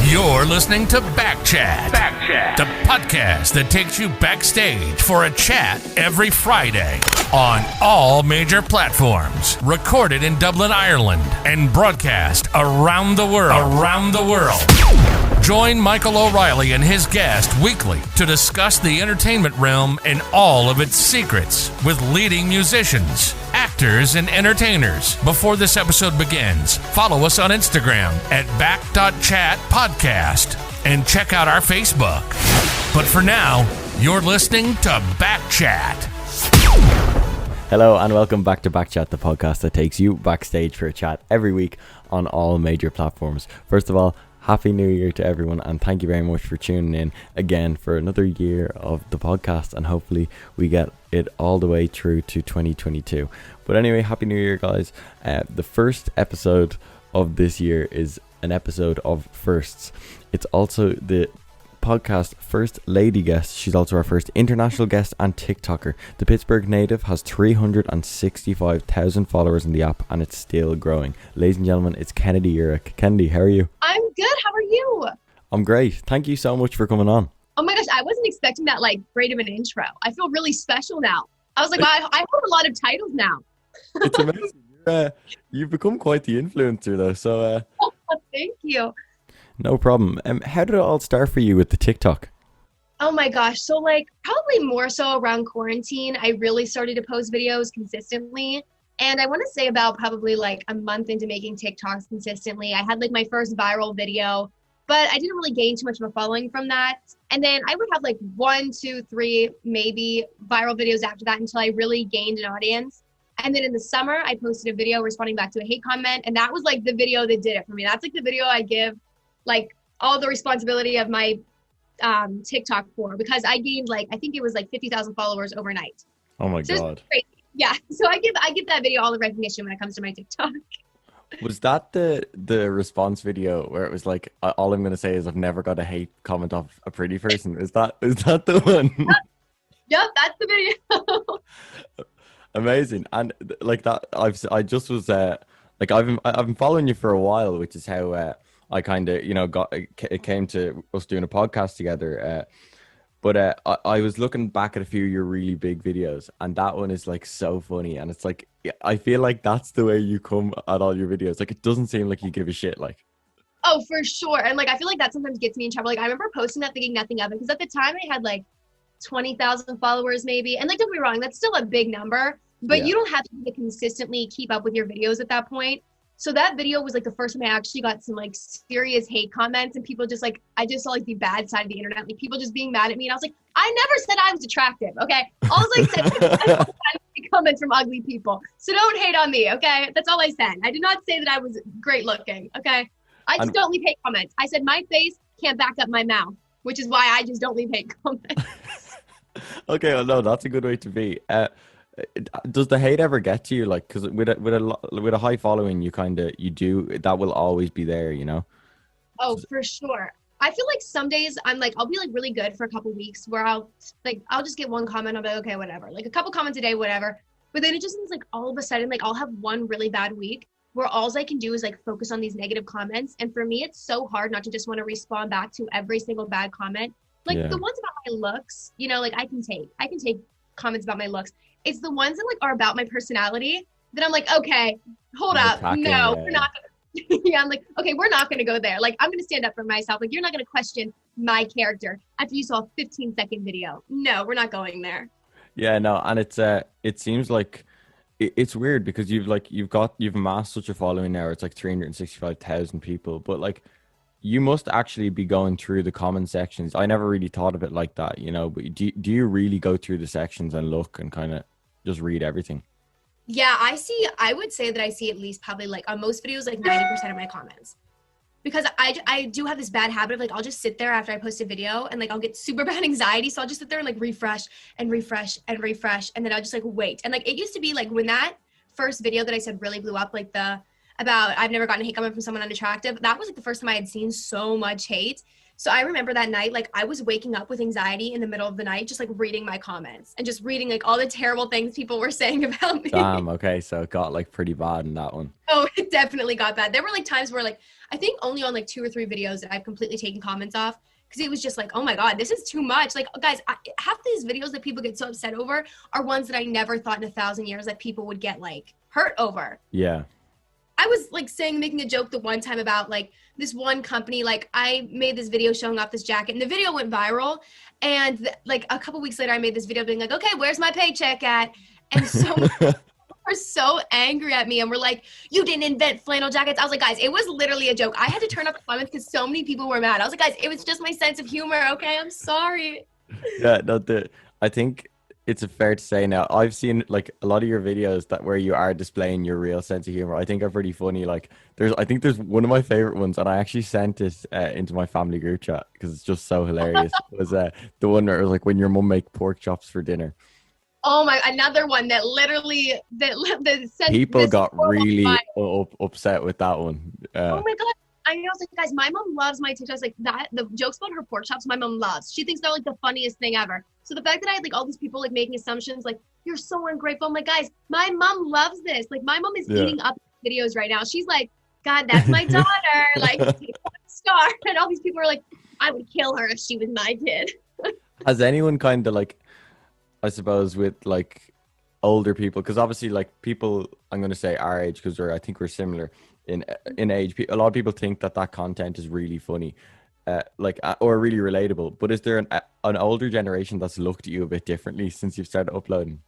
You're listening to Back Chat, the podcast that takes you backstage for a chat every Friday on all major platforms. Recorded in Dublin, Ireland, and broadcast around the world. Join Michael O'Reilly and his guest weekly to discuss the entertainment realm and all of its secrets with leading musicians, actors, and entertainers. Before this episode begins, follow us on Instagram at back.chatpodcast and check out our Facebook. But for now, you're listening to Back Chat. Hello and welcome back to Back Chat, the podcast that takes you backstage for a chat every week on all major platforms. First of all, Happy New Year to everyone, and thank you very much for tuning in again for another year of the podcast, and hopefully we get it all the way through to 2022. But anyway, Happy New Year, guys. The first episode of this year is an episode of firsts. It's also the podcast first lady guest. She's also our first international guest and TikToker. The Pittsburgh native has 365,000 followers in the app, and it's still growing. Ladies and gentlemen, it's Kennedy Eurich. Kennedy, how are you? I'm good. How are you? I'm great. Thank you so much for coming on. Oh my gosh, I wasn't expecting that great of an intro. I feel really special now. I was like, I hold a lot of titles now. It's amazing. You've become quite the influencer though. So thank you. No problem. How did it all start for you with the TikTok? Oh my gosh. So probably more so around quarantine, I really started to post videos consistently. And I want to say about probably a month into making TikToks consistently, I had my first viral video, but I didn't really gain too much of a following from that. And then I would have 1, 2, 3, maybe viral videos after that until I really gained an audience. And then in the summer, I posted a video responding back to a hate comment. And that was the video that did it for me. That's the video I give all the responsibility of my TikTok for, because I gained I think it was 50,000 followers overnight. Oh my God. Yeah. So I give that video all the recognition when it comes to my TikTok. Was that the response video where it was all I'm going to say is I've never got a hate comment off a pretty person? Is that the one? Yep, that's the video. Amazing. And that I've been following you for a while, which is how I kind of it came to us doing a podcast together. But I was looking back at a few of your really big videos, and that one is so funny, and it's I feel that's the way you come at all your videos. It doesn't seem like you give a shit. Oh, for sure. And I feel that sometimes gets me in trouble. I remember posting that thinking nothing of it, because at the time I had 20,000 followers maybe, and don't get me wrong, that's still a big number, but yeah. You don't have to consistently keep up with your videos at that point. So that video was the first time I actually got some serious hate comments, and people just I just saw the bad side of the internet, people just being mad at me, and I was I never said I was attractive, okay? All I said was I comments from ugly people, so don't hate on me, okay? That's all I said. I did not say that I was great looking, okay? I just don't leave hate comments. I said my face can't back up my mouth, which is why I just don't leave hate comments. Okay, well, no, that's a good way to be. Does the hate ever get to you? Because with a high following, you do that will always be there, Oh, for sure. I feel some days I'm I'll be really good for a couple weeks where I'll just get one comment. I'll be okay, whatever. A couple comments a day, whatever. But then it just seems all of a sudden I'll have one really bad week where all I can do is focus on these negative comments. And for me, it's so hard not to just want to respond back to every single bad comment. The ones about my looks, I can take comments about my looks. It's the ones that are about my personality that I'm okay, hold up. No, we're not gonna yeah, I'm okay, we're not gonna go there. I'm gonna stand up for myself. You're not gonna question my character after you saw a 15-second video. No, we're not going there. Yeah, no, and it's it seems it's weird because you've amassed such a following now. It's 365,000 people, but you must actually be going through the comment sections. I never really thought of it like that, but do you really go through the sections and look and kind of just read everything? Yeah, I would say that I see at least probably on most videos 90% of my comments, because I do have this bad habit of I'll just sit there after I post a video and I'll get super bad anxiety, so I'll just sit there and refresh and refresh and refresh, and then I'll just wait. And it used to be when that first video that I said really blew up, about I've never gotten a hate comment from someone unattractive, that was the first time I had seen so much hate. So I remember that night, like I was waking up with anxiety in the middle of the night, just like reading my comments and just reading like all the terrible things people were saying about me. Damn, okay, so it got like pretty bad in that one. Oh, it definitely got bad. There were like times where like, I think only on like 2 or 3 videos that I've completely taken comments off because it was just like, oh my God, this is too much. Like guys, half these videos that people get so upset over are ones that I never thought in 1,000 years that people would get like hurt over. Yeah. I was like making a joke the one time about like this one company, like I made this video showing off this jacket and the video went viral. And like a couple weeks later, I made this video being like, okay, where's my paycheck at? And so people were so angry at me and were like, you didn't invent flannel jackets. I was like, guys, it was literally a joke. I had to turn off the comments because so many people were mad. I was like, guys, it was just my sense of humor. Okay, I'm sorry. Yeah, no, I think it's fair to say now, I've seen like a lot of your videos that where you are displaying your real sense of humor. I think are pretty funny. Like I think there's one of my favorite ones, and I actually sent it into my family group chat because it's just so hilarious. It was the one where it was like when your mum make pork chops for dinner. Oh my, another one that literally the people got really upset with that one. Oh my God. I know, I was like, guys, my mom loves my TikToks like that. The jokes about her pork chops, my mom loves. She thinks they're like the funniest thing ever. So the fact that I had like all these people like making assumptions, like you're so ungrateful. I'm like, guys, my mom loves this. Like my mom is eating up videos right now. She's like, God, that's my daughter. Like, star. And all these people are like, I would kill her if she was my kid. Has anyone kind of like, I suppose with like older people, because obviously like people, I'm going to say our age, because I think we're similar in age. A lot of people think that content is really funny, or really relatable. But is there an older generation that's looked at you a bit differently since you've started uploading?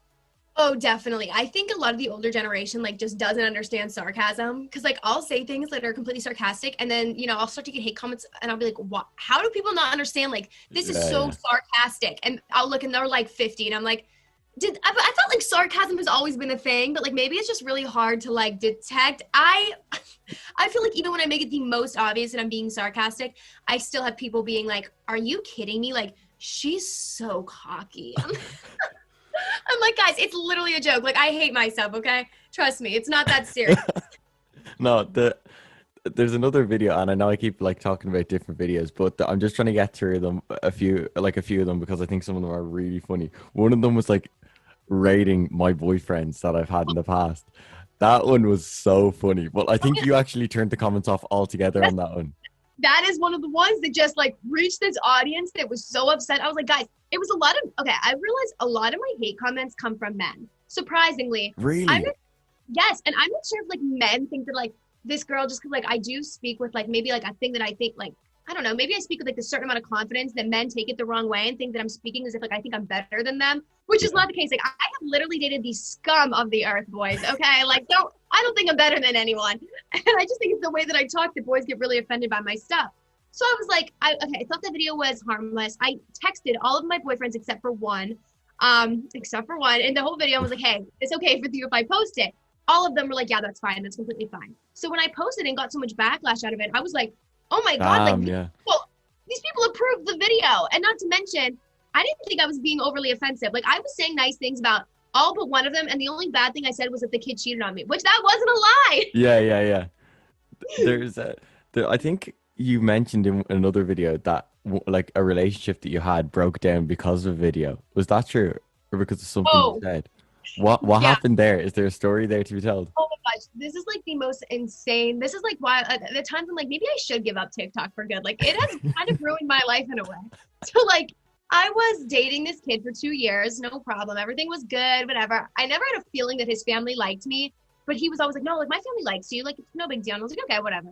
Oh, definitely. I think a lot of the older generation like just doesn't understand sarcasm because like I'll say things that are completely sarcastic and then, you know, I'll start to get hate comments and I'll be like, what? How do people not understand? Like, this is so sarcastic. And I'll look and they're like 50 and I'm like, I thought like sarcasm has always been a thing, but like maybe it's just really hard to like detect. I feel like even when I make it the most obvious that I'm being sarcastic, I still have people being like, are you kidding me? Like, she's so cocky. I'm like, guys, it's literally a joke. Like, I hate myself, okay? Trust me, it's not that serious. No, there's another video, and I know I keep like talking about different videos, but I'm just trying to get through them, a few of them, because I think some of them are really funny. One of them was like rating my boyfriends that I've had in the past. That one was so funny, but I think you actually turned the comments off altogether on that one. That is one of the ones that just like reached this audience that was so upset. I was like, guys, it was a lot of, okay, I realized a lot of my hate comments come from men. Surprisingly. Really? Yes. And I'm not sure if like men think that like this girl, just cause like I do speak with like maybe like a thing that I think like, I don't know, maybe I speak with like a certain amount of confidence that men take it the wrong way and think that I'm speaking as if like I think I'm better than them, which is not the case. Like I have literally dated the scum of the earth, boys. Okay. Like I don't think I'm better than anyone. And I just think it's the way that I talk that boys get really offended by my stuff. So I was like, I thought the video was harmless. I texted all of my boyfriends except for one. And the whole video was like, hey, it's okay for you if I post it. All of them were like, yeah, that's fine. That's completely fine. So when I posted and got so much backlash out of it, I was like, oh my God, these people approved the video. And not to mention, I didn't think I was being overly offensive. Like I was saying nice things about all but one of them. And the only bad thing I said was that the kid cheated on me, which that wasn't a lie. Yeah. I think you mentioned in another video that like a relationship that you had broke down because of a video. Was that true? Or because of something you said? What happened there? Is there a story there to be told? Oh my gosh, this is like the most insane. This is like why at the times I'm like, maybe I should give up TikTok for good. Like it has kind of ruined my life in a way. So like I was dating this kid for 2 years, no problem. Everything was good, whatever. I never had a feeling that his family liked me, but he was always like, no, like my family likes you. Like it's no big deal. And I was like, okay, whatever.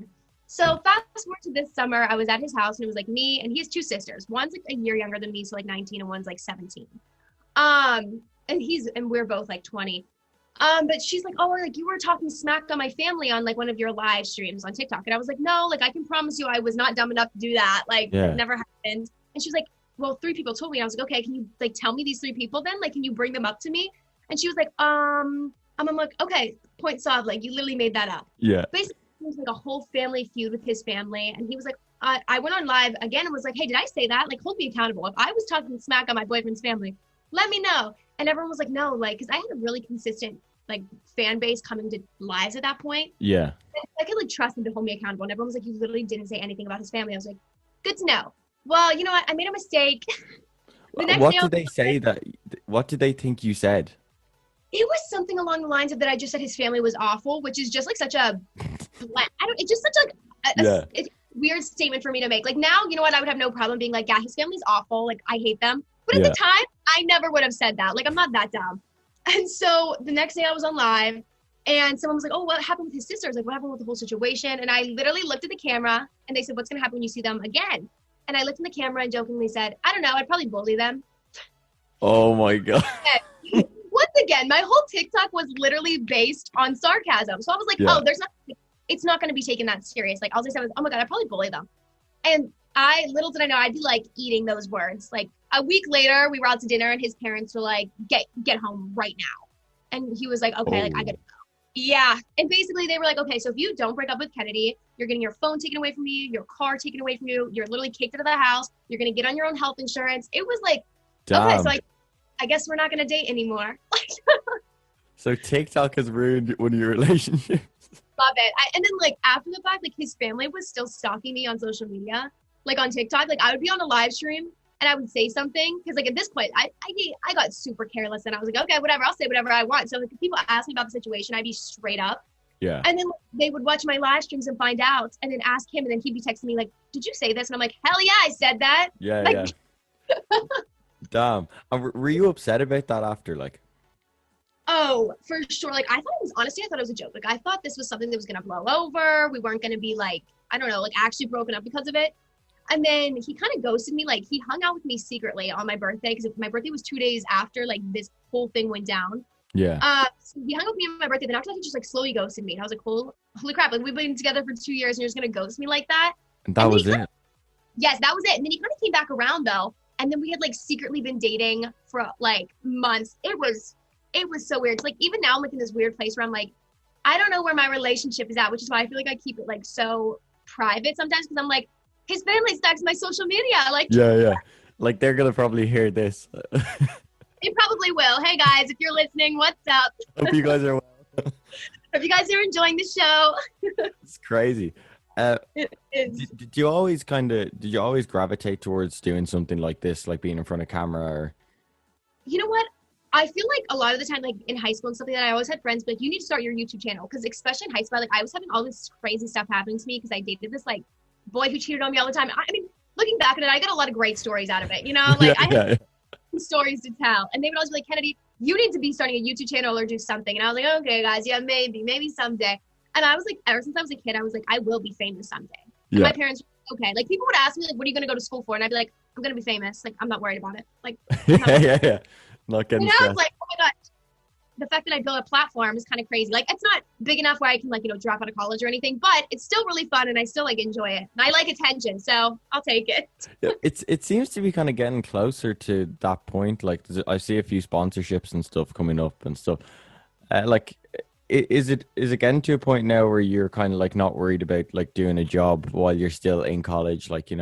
So fast forward to this summer, I was at his house and it was like me and he has 2 sisters. One's like a year younger than me, so like 19, and one's like 17. And we're both like 20. But she's like, oh, like you were talking smack on my family on like one of your live streams on TikTok. And I was like, no, like I can promise you I was not dumb enough to do that. Like it never happened. And she's like, well, 3 people told me. I was like, okay, can you like tell me these 3 people then? Like, can you bring them up to me? And she was like, I'm like, okay, point solved. Like you literally made that up. Yeah. Basically, it was like a whole family feud with his family. And he was like, I went on live again and was like, hey, did I say that? Like, hold me accountable. If I was talking smack on my boyfriend's family, let me know. And everyone was like, no, like, because I had a really consistent like fan base coming to lives at that point. Yeah. I could like trust them to hold me accountable. And everyone was like, you literally didn't say anything about his family. I was like, good to know. Well, you know what? I made a mistake. The next What day I did was they say that? What did they think you said? it was something along the lines of that I just said his family was awful, which is just like such a it's just such like Yeah. it's a weird statement for me to make. Like now, you know what? I would have no problem being like, yeah, his family's awful. Like I hate them. But at Yeah. the time, I never would have said that. Like I'm not that dumb. And so the next day I was on live and someone was like, oh, what happened with his sister? I was like, what happened with the whole situation? And I literally looked at the camera and they said, what's going to happen when you see them again? And I looked in the camera and jokingly said, I don't know. I'd probably bully them. Oh my God. Once again, my whole TikTok was literally based on sarcasm. So I was like, Yeah. it's not going to be taken that serious. Like, all I said was, oh my God, I'd probably bully them. And little did I know, I'd be like eating those words. Like a week later, we were out to dinner and his parents were like, get home right now. And he was like, okay, like I gotta go. Yeah. And basically they were like, okay, so if you don't break up with Kennedy, you're getting your phone taken away from you, your car taken away from you, you're literally kicked out of the house, you're going to get on your own health insurance. It was like, Damn. okay, so I guess we're not going to date anymore. So TikTok has ruined one of your relationships. Love it. And then like after the fact, like his family was still stalking me on social media, like on TikTok. Like I would be on a live stream and I would say something because like at this point I got super careless and I was like, okay, whatever, I'll say whatever I want. So like if people ask me about the situation, I'd be straight up. Yeah. And then they would watch my live streams and find out and then ask him and then he'd be texting me like, did you say this? And I'm like, hell yeah, I said that. Yeah, like, yeah. Damn. And were you upset about that after? Like, oh, for sure. Like I thought it was a joke. Like I thought this was something that was gonna blow over. We weren't gonna be like, I don't know, like actually broken up because of it. And then he kind of ghosted me. Like he hung out with me secretly on my birthday because my birthday was 2 days after like this whole thing went down. yeah. So he hung out with me on my birthday. Then after that, he just like slowly ghosted me. And I was like, holy crap! Like we've been together for 2 years, and you're just gonna ghost me like that? And that was it. Yes, that was it. And then he kind of came back around though. And then we had like secretly been dating for like months. It was so weird. Like even now I'm like in this weird place where I'm like, I don't know where my relationship is at, which is why I feel like I keep it like so private sometimes because I'm like, his family stalks my social media. Like, Yeah. Like they're gonna probably hear this. they probably will. Hey guys, if you're listening, what's up? Hope you guys are well. Hope you guys are enjoying the show. It's crazy. It is. Did you always gravitate towards doing something like this, like being in front of camera? Or You know what? I feel like a lot of the time, like in high school and something that I always had friends be like, you need to start your YouTube channel. Because especially in high school, like I was having all this crazy stuff happening to me because I dated this like boy who cheated on me all the time. I mean, looking back at it, I got a lot of great stories out of it. You know, like I had stories to tell. And they would always be like, Kennedy, you need to be starting a YouTube channel or do something. And I was like, okay, guys, yeah, maybe someday. And I was like, ever since I was a kid, I was like, I will be famous someday. And my parents were okay. Like people would ask me like, what are you going to go to school for? And I'd be like, I'm going to be famous. Like, I'm not worried about it. Like, yeah. Not getting it's stressed. like, oh my God, the fact that I built a platform is kind of crazy. Like, it's not big enough where I can like, drop out of college or anything, but it's still really fun and I still like enjoy it. And I like attention, so I'll take it. It seems to be kind of getting closer to that point. Like I see a few sponsorships and stuff coming up and stuff. Like, is it getting to a point now where you're kind of like not worried about like doing a job while you're still in college? Like,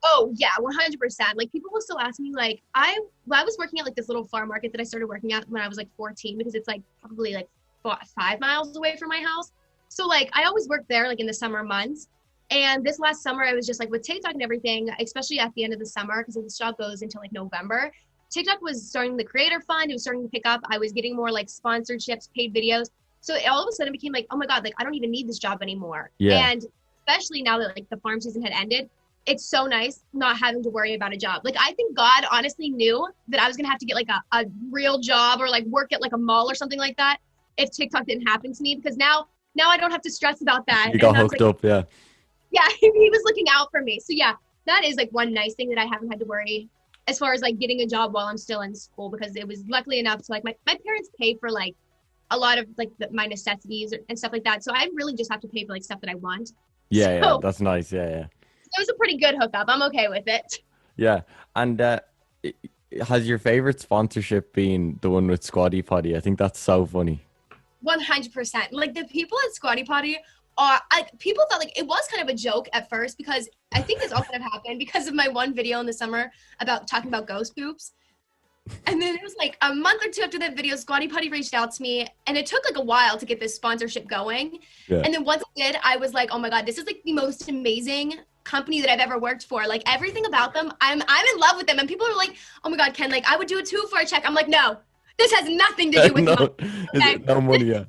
Oh yeah, 100%. Like people will still ask me like, I was working at like this little farm market that I started working at when I was like 14 because it's like probably like 5 miles away from my house. So like I always worked there like in the summer months. And this last summer I was just like with TikTok and everything, especially at the end of the summer because this job goes until like November. TikTok was starting the creator fund. It was starting to pick up. I was getting more like sponsorships, paid videos. So it all of a sudden became like, oh my God, like I don't even need this job anymore. Yeah. And especially now that like the farm season had ended, it's so nice not having to worry about a job. Like I think God honestly knew that I was gonna have to get like a real job or like work at like a mall or something like that if TikTok didn't happen to me because now I don't have to stress about that. You got hooked up, yeah. Yeah, he was looking out for me. So yeah, that is like one nice thing that I haven't had to worry as far as like getting a job while I'm still in school because it was luckily enough to like my parents pay for like a lot of like my necessities and stuff like that. So I really just have to pay for like stuff that I want. Yeah, that's nice. Yeah. It was a pretty good hookup. I'm okay with it. Yeah. And has your favorite sponsorship been the one with Squatty Potty? I think that's so funny. 100%. Like the people at Squatty Potty are like people thought like it was kind of a joke at first because I think this all kind of happened because of my one video in the summer about talking about ghost poops. And then it was like a month or two after that video, Squatty Potty reached out to me and it took like a while to get this sponsorship going. Yeah. And then once it did, I was like, oh my God, this is like the most amazing company that I've ever worked for. Like everything about them, I'm in love with them. And people are like, oh my God, Ken, like I would do it too for a check. I'm like, no, this has nothing to do with money. Okay? No money. Yeah,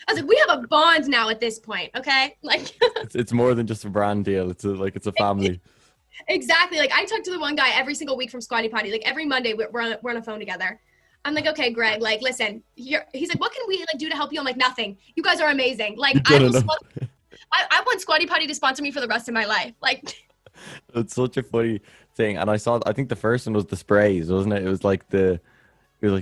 I was like, we have a bond now at this point. Okay. Like it's more than just a brand deal. It's a family. exactly. Like I talk to the one guy every single week from Squatty Potty. Like every Monday we're on a phone together. I'm like, okay, Greg, like, listen, he's like, what can we like do to help you? I'm like, nothing. You guys are amazing. Like, I want Squatty Potty to sponsor me for the rest of my life. Like, it's such a funny thing. And I think the first one was the sprays, wasn't it? It was like the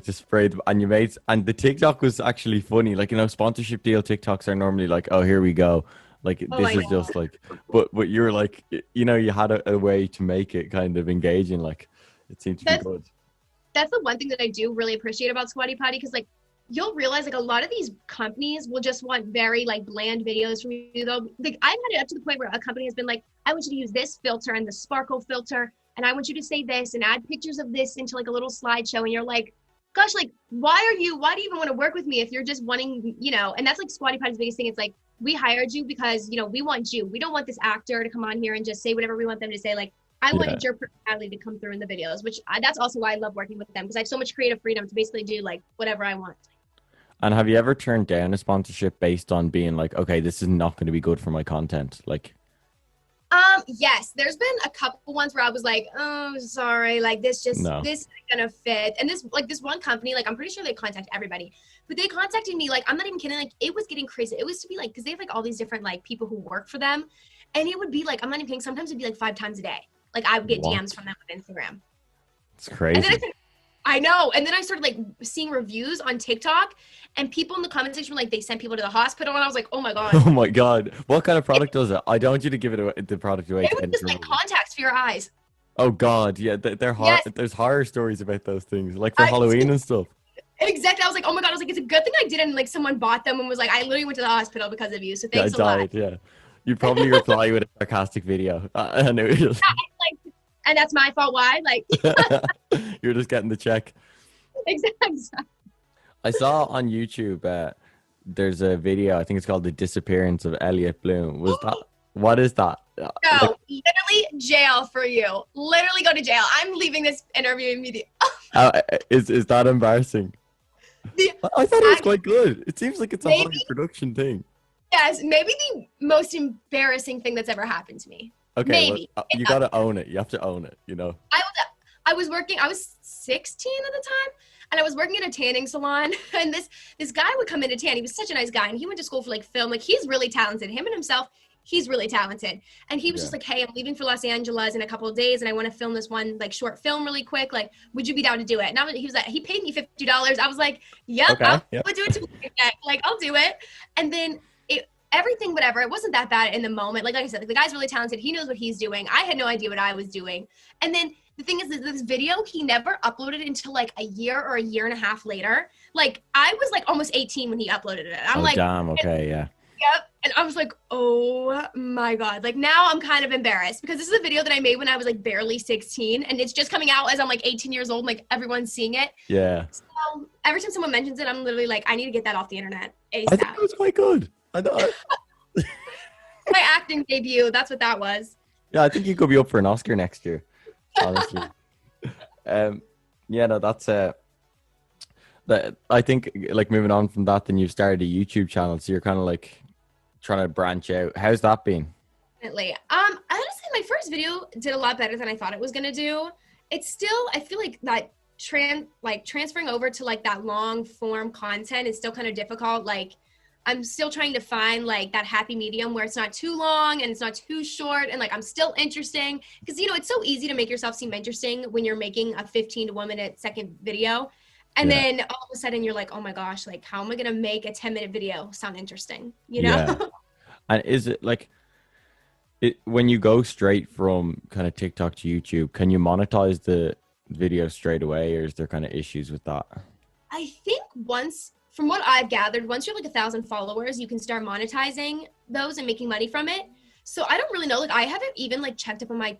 spray, and you made, and the TikTok was actually funny. Like, you know, sponsorship deal TikToks are normally like, oh, here we go. Like, this is just like, but you were like, you know, you had a way to make it kind of engaging. Like, it seemed to be good. That's the one thing that I do really appreciate about Squatty Potty, because like you'll realize like a lot of these companies will just want very like bland videos from you though. Like I've had it up to the point where a company has been like, I want you to use this filter and the sparkle filter, and I want you to say this and add pictures of this into like a little slideshow, and you're like, gosh, like why do you even want to work with me if you're just wanting, you know? And that's like Squatty Potty's biggest thing. It's like, we hired you because, you know, we want you. We don't want this actor to come on here and just say whatever we want them to say. Like, I wanted your personality to come through in the videos, which that's also why I love working with them, because I have so much creative freedom to basically do like whatever I want. And have you ever turned down a sponsorship based on being like, okay, this is not going to be good for my content? Like, yes, there's been a couple ones where I was like, oh, sorry, like this isn't gonna fit. And this one company, like I'm pretty sure they contact everybody, but they contacted me, like, I'm not even kidding, like it was getting crazy. It was to be like, because they have like all these different like people who work for them, and it would be like, I'm not even kidding, sometimes it'd be like 5 times a day. Like I would get DMs from them on Instagram. It's crazy. And then I know. And then I started like seeing reviews on TikTok, and people in the comment section were like, they sent people to the hospital, and I was like, oh my God. Oh my God. What kind of product was it? I don't want you to give it away, the product away. It was just like contacts for your eyes. Oh God. Yeah. They're hard. Yes. There's horror stories about those things, like for Halloween and stuff. Exactly. I was like, oh my God. I was like, it's a good thing I didn't, like someone bought them and was like, I literally went to the hospital because of you. So thanks a lot. Yeah. You'd probably reply with a sarcastic video. I know. And that's my fault. Why? Like, you're just getting the check. Exactly. I saw on YouTube, there's a video, I think it's called The Disappearance of Elliot Bloom. What is that? No, literally jail for you. Literally go to jail. I'm leaving this interview immediately. Is that embarrassing? I thought it was quite good. It seems like it's a high production thing. Yes, maybe the most embarrassing thing that's ever happened to me. Okay, maybe. Well, you got to own it. You have to own it, you know. I was 16 at the time, and I was working at a tanning salon, and this guy would come in to tan. He was such a nice guy, and he went to school for like film. Like he's really talented. Him and himself, he's really talented. And he was just like, hey, I'm leaving for Los Angeles in a couple of days, and I want to film this one like short film really quick. Like, would you be down to do it? And he was like, he paid me $50. I was like, yep, okay, I'll do it tomorrow. Like, I'll do it. And then everything, whatever, it wasn't that bad in the moment. Like I said, like, the guy's really talented. He knows what he's doing. I had no idea what I was doing. And then the thing is, this video, he never uploaded until like a year or a year and a half later. Like I was like almost 18 when he uploaded it. I'm like, damn, okay, yeah. Yep. And I was like, oh my God. Like now I'm kind of embarrassed because this is a video that I made when I was like barely 16, and it's just coming out as I'm like 18 years old. And, like everyone's seeing it. Yeah. So every time someone mentions it, I'm literally like, I need to get that off the internet ASAP. I think it was quite good. I thought. My acting debut. That's what that was. Yeah, I think you could be up for an Oscar next year. Honestly. Yeah, no, that's that. I think like moving on from that, then you've started a YouTube channel, so you're kind of like trying to branch out. How's that been? Definitely. Honestly, my first video did a lot better than I thought it was gonna do. It's still, I feel like that transferring over to like that long form content is still kind of difficult. Like I'm still trying to find like that happy medium where it's not too long and it's not too short, and like I'm still interesting, because you know it's so easy to make yourself seem interesting when you're making a 15 to 1 minute second video, and then all of a sudden you're like, oh my gosh, like how am I gonna make a 10-minute video sound interesting, you know? Yeah. And is it like when you go straight from kind of TikTok to YouTube, can you monetize the video straight away, or is there kind of issues with that? I think from what I've gathered, once you're like 1,000 followers, you can start monetizing those and making money from it. So I don't really know. Like I haven't even like checked up on my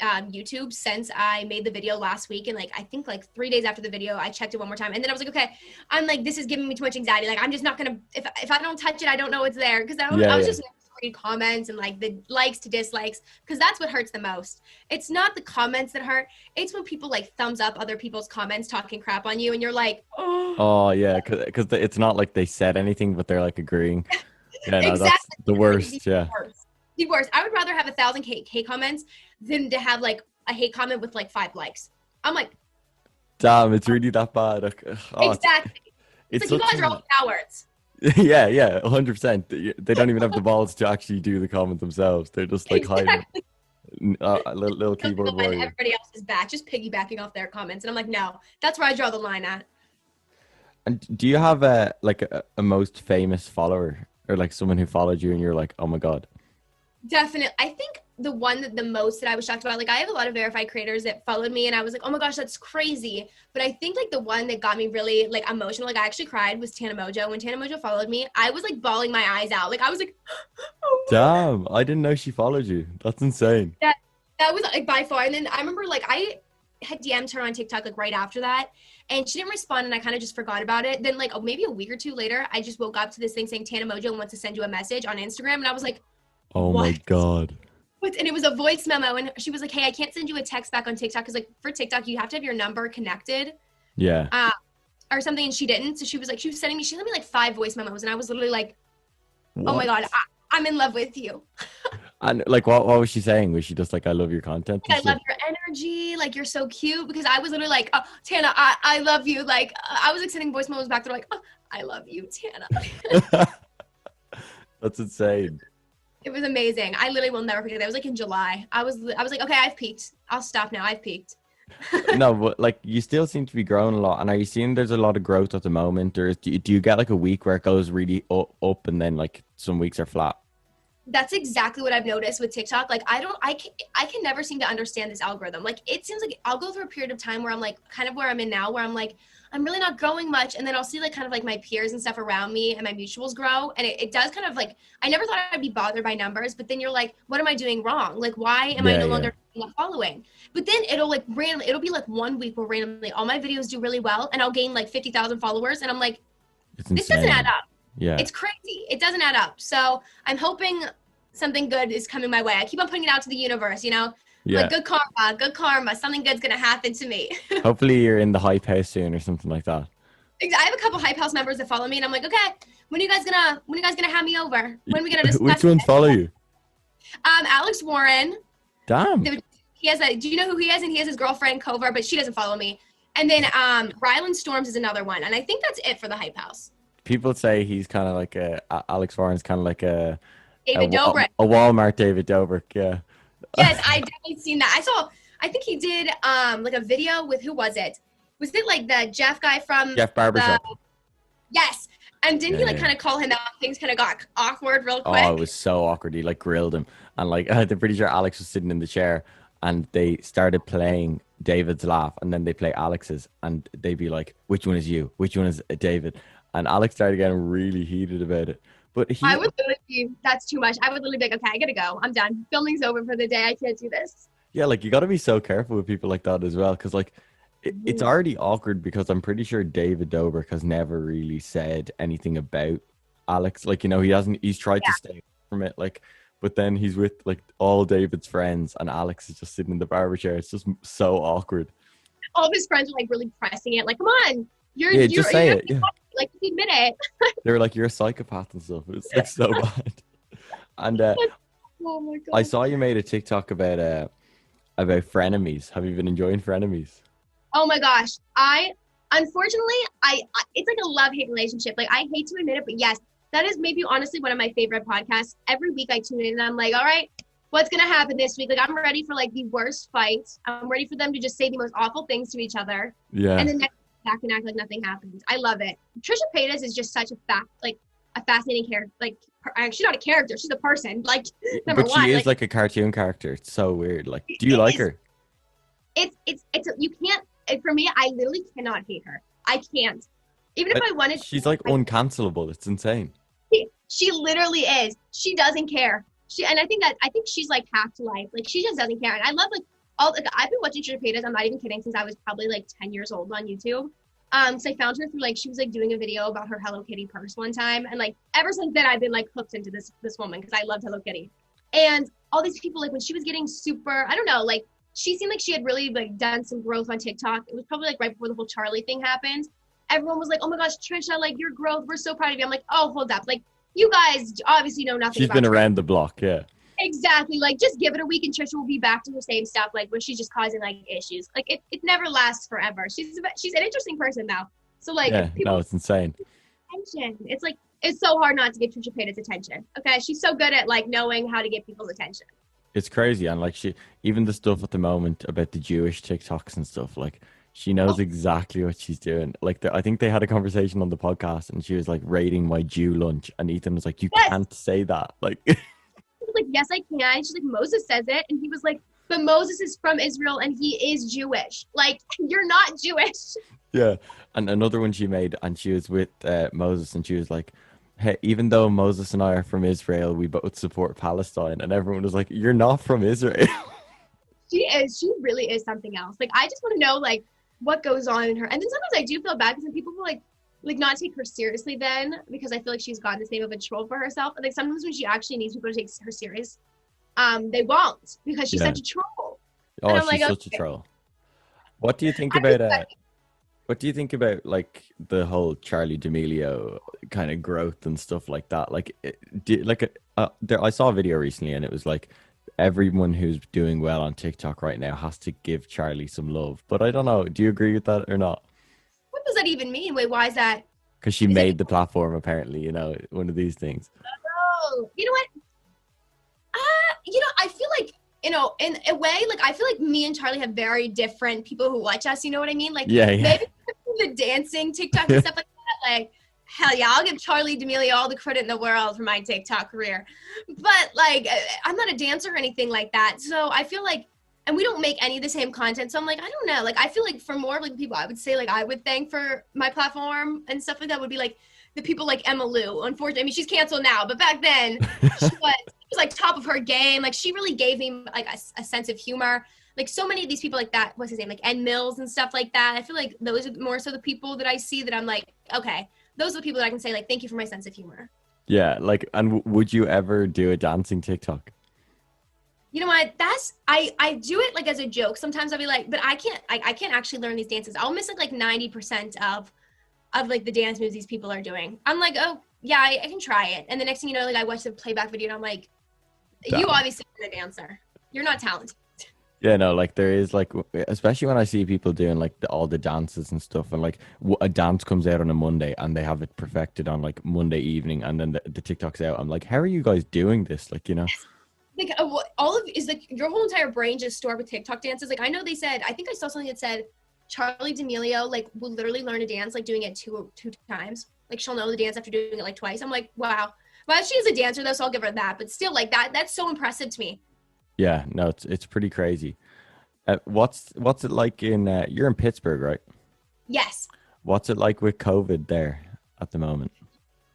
YouTube since I made the video last week. And like, I think like 3 days after the video, I checked it one more time. And then I was like, okay, I'm like, this is giving me too much anxiety. Like, I'm just not going to, if I don't touch it, I don't know it's there. Cause I was just read comments and like the likes to dislikes, because that's what hurts the most. It's not the comments that hurt. It's when people like thumbs up other people's comments talking crap on you and you're like, oh. Oh yeah, because it's not like they said anything, but they're like agreeing. Yeah, no, that's Exactly. the worst. Yeah. The worst. I would rather have 1,000 hate comments than to have like a hate comment with like 5 likes. I'm like, damn, it's really that bad. Oh, exactly. It's like you guys are all cowards. Yeah, 100%. They don't even have the balls to actually do the comment themselves. They're just like hiding. A little keyboard warrior. Everybody else is back, just piggybacking off their comments, and I'm like, no, that's where I draw the line at. And do you have a most famous follower, or like someone who followed you and you're like, oh my god? Definitely. I think the one that the most that I was shocked about, like I have a lot of verified creators that followed me and I was like, oh my gosh, that's crazy. But I think like the one that got me really like emotional, like I actually cried, was Tana Mojo. When Tana Mojo followed me, I was like bawling my eyes out. Like I was like, oh my damn, God. I didn't know she followed you. That's insane. That was like by far. And then I remember like I had DM'd her on TikTok like right after that and she didn't respond and I kind of just forgot about it. Then like maybe a week or two later, I just woke up to this thing saying Tana Mojo wants to send you a message on Instagram. And I was like, oh what? My God. And it was a voice memo and she was like, hey, I can't send you a text back on TikTok because like for TikTok you have to have your number connected. Yeah. Or something, and she didn't. So she was sending me like 5 voice memos and I was literally like, what? Oh my God, I'm in love with you. And like what was she saying? Was she just like, I love your content? Like, I love your energy, like you're so cute, because I was literally like, oh, Tana, I love you. Like I was like sending voice memos back. They're like, oh, I love you, Tana. That's insane. It was amazing. I literally will never forget that. It was like in July. I was like, okay, I've peaked. I'll stop now. I've peaked. No, but like you still seem to be growing a lot. And are you seeing there's a lot of growth at the moment, or do you get like a week where it goes really up and then like some weeks are flat? That's exactly what I've noticed with TikTok. Like I can never seem to understand this algorithm. Like it seems like I'll go through a period of time where I'm like kind of where I'm in now, where I'm like, I'm really not growing much. And then I'll see like kind of like my peers and stuff around me and my mutuals grow. And it does kind of like, I never thought I'd be bothered by numbers, but then you're like, what am I doing wrong? Like, why am I no longer following? But then it'll like randomly, it'll be like one week where randomly all my videos do really well and I'll gain like 50,000 followers. And I'm like, this doesn't add up. Yeah. It's crazy. It doesn't add up. So I'm hoping something good is coming my way. I keep on putting it out to the universe, you know? Yeah. Like good karma. Something good's going to happen to me. Hopefully you're in the hype house soon or something like that. I have a couple hype house members that follow me and I'm like, okay, when are you guys gonna have me over? When are we gonna discuss? Which ones follow you? Alex Warren. Damn. He has do you know who he is? And he has his girlfriend Kovar, but she doesn't follow me. And then Rylan Storms is another one. And I think that's it for the hype house. People say he's kind of like Alex Warren's kind of like a David Dobrik. A Walmart David Dobrik, yeah. Yes, I definitely seen that. I think he did like a video with, who was it? Was it like the Jeff guy from Jeff Barbershop? Yes. And didn't he like kind of call him out? Things kind of got awkward real quick. Oh, it was so awkward. He like grilled him. And like I'm pretty sure Alex was sitting in the chair and they started playing David's laugh and then they play Alex's and they'd be like, which one is you? Which one is David? And Alex started getting really heated about it. But I would literally be, that's too much. I would literally be like, okay, I gotta go. I'm done. Filming's over for the day. I can't do this. Yeah, like you got to be so careful with people like that as well. Because like it's already awkward because I'm pretty sure David Dobrik has never really said anything about Alex. Like, you know, he's tried to stay from it. Like, but then he's with like all David's friends and Alex is just sitting in the barber chair. It's just so awkward. All of his friends are like really pressing it. Like, come on. Just say it. Yeah. Like, admit it. They were like, you're a psychopath and stuff. It's like so bad. And oh my God. I saw you made a TikTok about frenemies. Have you been enjoying frenemies? Oh my gosh. Unfortunately, it's like a love-hate relationship. Like, I hate to admit it, but yes, that is maybe honestly one of my favorite podcasts. Every week I tune in and I'm like, all right, what's going to happen this week? Like, I'm ready for like the worst fights. I'm ready for them to just say the most awful things to each other. Yeah. And then next back and act like nothing happened. I love it. Trisha Paytas is just such a fascinating character. Like, she's not a character, she's a person. Like, number one. But she is like a cartoon character. It's so weird. Like, do you like her? You can't, for me, I literally cannot hate her. I can't. Even if I wanted to. She's like uncancelable. It's insane. She literally is. She doesn't care. And I think she's like hacked life. Like, she just doesn't care. And I love I've been watching Trisha Paytas, I'm not even kidding, since I was probably like 10 years old on YouTube. So I found her through like she was like doing a video about her Hello Kitty purse one time, and like ever since then I've been like hooked into this woman because I loved Hello Kitty. And all these people, like when she was getting super, I don't know, like she seemed like she had really like done some growth on TikTok. It was probably like right before the whole Charlie thing happened. Everyone was like, "Oh my gosh, Trisha, like your growth, we're so proud of you." I'm like, "Oh, hold up, like you guys obviously know nothing." She's about been Trisha. around the block, yeah. Exactly. Like just give it a week and Trisha will be back to her same stuff, like where she's just causing like issues. Like it never lasts forever. She's an interesting person though. So like Yeah, people no, it's insane. attention. It's like it's so hard not to give Trisha Paytas attention. Okay. She's so good at like knowing how to get people's attention. It's crazy. And like even the stuff at the moment about the Jewish TikToks and stuff, like she knows exactly what she's doing. Like I think they had a conversation on the podcast and she was like rating my Jew lunch and Ethan was like, you can't say that. Like, He was like, yes, I can. She's like, Moses says it. And he was like, but Moses is from Israel and he is Jewish. Like, you're not Jewish. yeah. And another one she made, and she was with Moses, and she was like, hey, even though Moses and I are from Israel, we both support Palestine. And everyone was like, you're not from Israel. She is. She really is something else. Like, I just want to know, like, what goes on in her. And then sometimes I do feel bad because then people will, like not take her seriously then because I feel like she's gotten this name of a troll for herself. And like sometimes when she actually needs people to take her serious, they won't because she's such a troll. Oh, she's like, such a troll. What do you think what do you think about like the whole Charlie D'Amelio kind of growth and stuff like that? Like, I saw a video recently, and it was like everyone who's doing well on TikTok right now has to give Charlie some love. But I don't know. Do you agree with that or not? What does that even mean? Wait, why is that? Because she made the platform, apparently. You know, one of these things. Oh, you know what? I feel like, in a way, like I feel like me and Charlie have very different people who watch us. You know what I mean? Like, maybe the dancing TikTok and stuff like that. Like, hell yeah, I'll give Charlie D'Amelio all the credit in the world for my TikTok career. But like, I'm not a dancer or anything like that. So I feel like, and we don't make any of the same content. So I'm like, I don't know. Like, I feel like for more like people, I would say like I would thank for my platform and stuff like that would be like the people like Emma Lou. Unfortunately, I mean, she's canceled now, but back then she was like top of her game. Like she really gave me like a sense of humor. Like so many of these people like that, what's his name? Like Ed Mills and stuff like that. I feel like those are more so the people that I see that I'm like, okay, those are the people that I can say like, thank you for my sense of humor. Yeah. Like, and would you ever do a dancing TikTok? You know what? I do it like as a joke. Sometimes I'll be like, but I can't actually learn these dances. I'll miss like 90% of like the dance moves these people are doing. I'm like, oh yeah, I can try it. And the next thing you know, like I watch the playback video and I'm like, you obviously aren't a dancer. You're not talented. Yeah, no, like there is like, especially when I see people doing like all the dances and stuff, and like a dance comes out on a Monday and they have it perfected on like Monday evening, and then the TikTok's out. I'm like, how are you guys doing this? Like, you know, like all of is like your whole entire brain just stored with TikTok dances. Like I know they said, I think I saw something that said Charlie D'Amelio like will literally learn a dance like doing it two times. Like she'll know the dance after doing it like twice. I'm like, wow. Well, she is a dancer though, so I'll give her that. But still, like that's so impressive to me. Yeah, no, it's pretty crazy. What's it like in you're in Pittsburgh, right? Yes. What's it like with COVID there at the moment?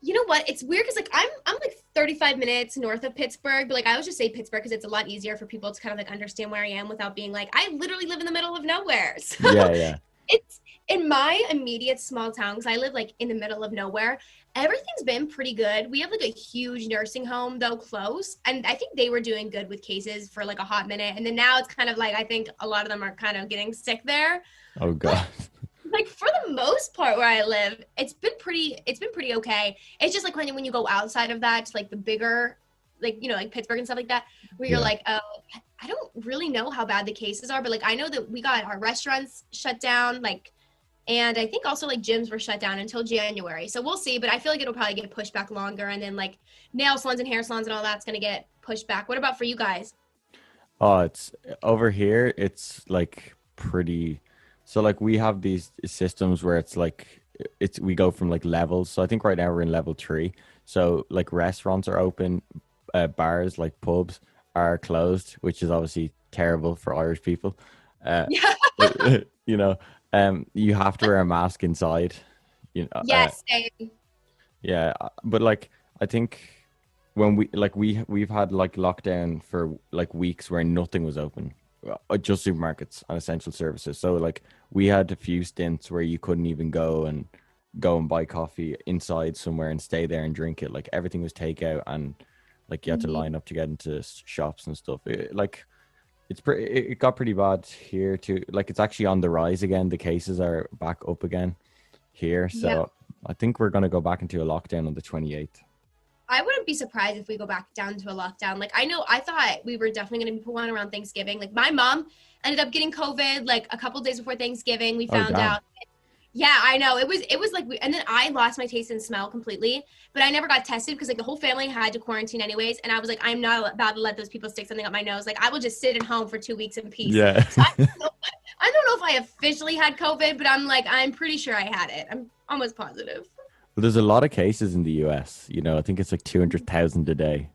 You know what? It's weird because like I'm like 35 minutes north of Pittsburgh, but like I always just say Pittsburgh because it's a lot easier for people to kind of like understand where I am without being like I literally live in the middle of nowhere. So Yeah. It's in my immediate small town because I live like in the middle of nowhere. Everything's been pretty good. We have like a huge nursing home though close, and I think they were doing good with cases for like a hot minute, and then now it's kind of like I think a lot of them are kind of getting sick there. Oh god. But, like for the most part where I live, it's been pretty okay. It's just like when you go outside of that to like the bigger, like you know, like Pittsburgh and stuff like that, where you're like, oh, I don't really know how bad the cases are, but like I know that we got our restaurants shut down, like, and I think also like gyms were shut down until January. So we'll see, but I feel like it'll probably get pushed back longer, and then like nail salons and hair salons and all that's gonna get pushed back. What about for you guys? Oh, it's over here. It's like pretty. So like we have these systems where it's like we go from like levels. So I think right now we're in level 3. So like restaurants are open, bars like pubs are closed, which is obviously terrible for Irish people. You know, you have to wear a mask inside. You know. Yes. Same. Yeah, but like I think when we've had like lockdown for like weeks where nothing was open. just supermarkets and essential services. So like we had a few stints where you couldn't even go and buy coffee inside somewhere and stay there and drink it. Like everything was takeout, and like you had to line up to get into shops and stuff. It got pretty bad here too. Like it's actually on the rise again. The cases are back up again here. So I think we're going to go back into a lockdown on the 28th. I wouldn't be surprised if we go back down to a lockdown. Like I thought we were definitely going to be put one around Thanksgiving. Like my mom ended up getting COVID like a couple days before Thanksgiving. We found out. Yeah, I know. It was like, and then I lost my taste and smell completely, but I never got tested because like the whole family had to quarantine anyways. And I was like, I'm not about to let those people stick something up my nose. Like I will just sit at home for 2 weeks in peace. Yeah. So I don't know if I officially had COVID, but I'm pretty sure I had it. I'm almost positive. Well, there's a lot of cases in the US. You know, I think it's like 200,000 a day.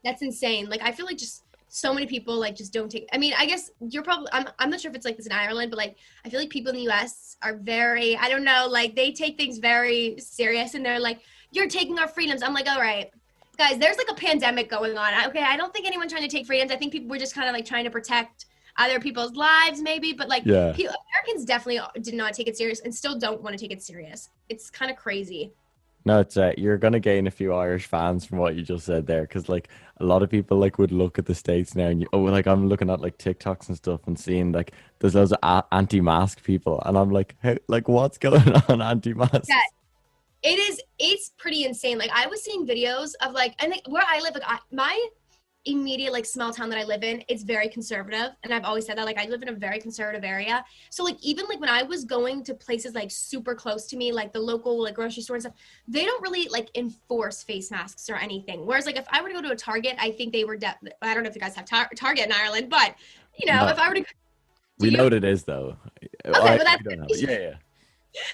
That's insane. Like I feel like just so many people like just don't take, I mean, I guess you're probably, I'm not sure if it's like this in Ireland, but like I feel like people in the US are very, I don't know, like they take things very serious and they're like, you're taking our freedoms. I'm like, all right, guys, there's like a pandemic going on. Okay, I don't think anyone's trying to take freedoms. I think people were just kind of like trying to protect other people's lives maybe, but like Americans definitely did not take it serious and still don't want to take it serious. It's kind of crazy. No, it's you're gonna gain a few Irish fans from what you just said there, because like a lot of people like would look at the States now, and like I'm looking at like TikToks and stuff and seeing like there's loads of anti-mask people, and I'm like, hey, like what's going on anti-mask? Yeah, it's pretty insane. Like I was seeing videos of like, and like where I live, like my immediate like small town that I live in, it's very conservative, and I've always said that, like I live in a very conservative area, so like even like when I was going to places like super close to me, like the local like grocery store and stuff, they don't really like enforce face masks or anything, whereas like if I were to go to a Target, I think they were I don't know if you guys have Target in Ireland, but you know, if I were to we know what it is though. Okay, well that's yeah.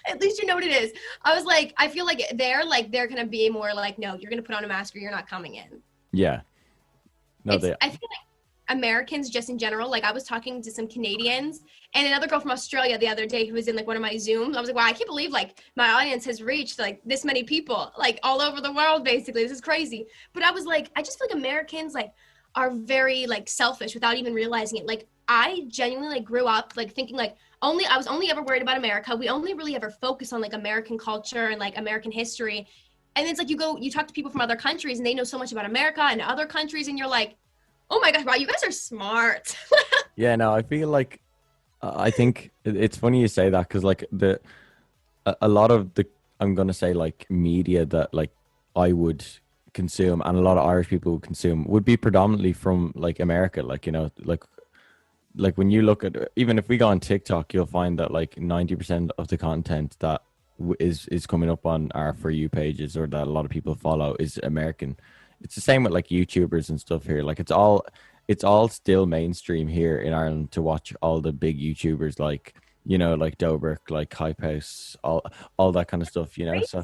At least you know what it is. I was like, I feel like they're gonna be more like, no, you're gonna put on a mask or you're not coming in. Yeah. No, I feel like Americans just in general, like I was talking to some Canadians and another girl from Australia the other day who was in like one of my Zooms. I was like, wow, I can't believe like my audience has reached like this many people, like all over the world, basically. This is crazy. But I was like, I just feel like Americans like are very like selfish without even realizing it. Like I genuinely like grew up like thinking like I was only ever worried about America. We only really ever focus on like American culture and like American history. And it's like you talk to people from other countries and they know so much about America and other countries, and you're like, oh my gosh, wow, you guys are smart. Yeah, no, I feel like I think it's funny you say that, because like a lot of the, I'm gonna say like media that like I would consume and a lot of Irish people would consume would be predominantly from like America. Like, you know, like when you look at, even if we go on TikTok, you'll find that like 90% of the content that is coming up on our For You pages or that a lot of people follow is American. It's the same with like YouTubers and stuff here. Like it's all still mainstream here in Ireland to watch all the big YouTubers, like, you know, like Dobrik, like Hype House, all that kind of stuff, you know. So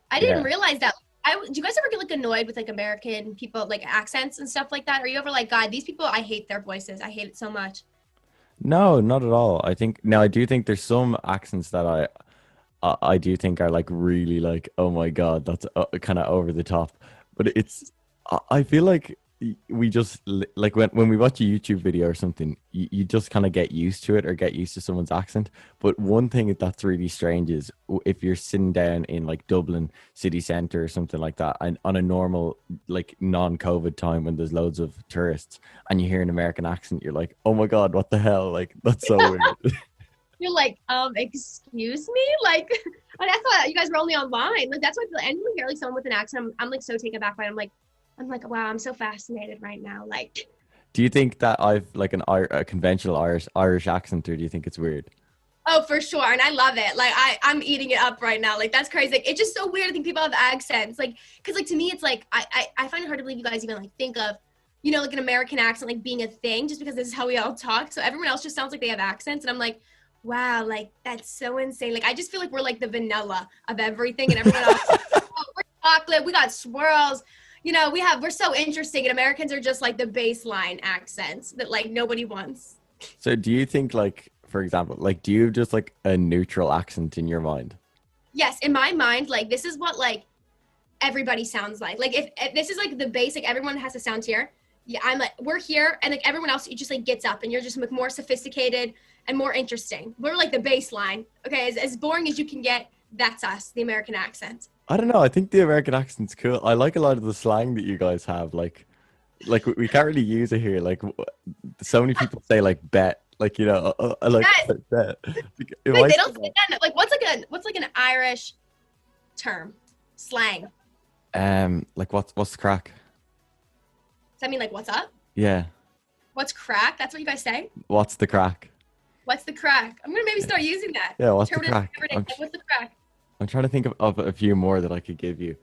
I didn't realize that. Do you guys ever get like annoyed with like American people, like accents and stuff like that? Are you ever like, God, these people, I hate their voices. I hate it so much. No, not at all. I do think there's some accents that I do think are like really like, oh my God, that's kind of over the top. But I feel like we just like when we watch a YouTube video or something, you just kind of get used to it or get used to someone's accent. But one thing that's really strange is if you're sitting down in like Dublin city centre or something like that, and on a normal like non-COVID time when there's loads of tourists and you hear an American accent, you're like, oh my God, what the hell? Like that's so weird. You're like, excuse me? Like, and I thought you guys were only online. Like, that's why I feel, and when you hear like someone with an accent, I'm like so taken back by it. I'm like, wow, I'm so fascinated right now. Like, do you think that I've like a conventional Irish accent, or do you think it's weird? Oh, for sure. And I love it. Like, I'm eating it up right now. Like, that's crazy. Like, it's just so weird to think people have accents. Like, because like to me, it's like, I find it hard to believe you guys even like think of, you know, like an American accent, like being a thing just because this is how we all talk. So everyone else just sounds like they have accents. And I'm like, wow, like that's so insane. Like I just feel like we're like the vanilla of everything, and everyone else, oh, we're chocolate, we got swirls, you know, we're so interesting, and Americans are just like the baseline accents that like nobody wants. So do you think, like, for example, like do you just like a neutral accent in your mind? Yes, in my mind, like this is what like everybody sounds like. Like if this is like the basic, everyone has to sound here. Yeah, I'm like, we're here, and like everyone else, it just like gets up, and you're just like more sophisticated and more interesting. We're like the baseline. Okay, as boring as you can get, that's us, the American accent. I don't know. I think the American accent's cool. I like a lot of the slang that you guys have. Like we can't really use it here. Like so many people say like bet. Like I like Yes. bet. Wait, they don't say that. Like, what's like an Irish term, slang? Like what's the crack? Does that mean like what's up? Yeah. What's crack? That's what you guys say. What's the crack? What's the crack? I'm gonna maybe start using that. Yeah. What's the Turn it crack? every day. Like, what's the crack? I'm trying to think of a few more that I could give you.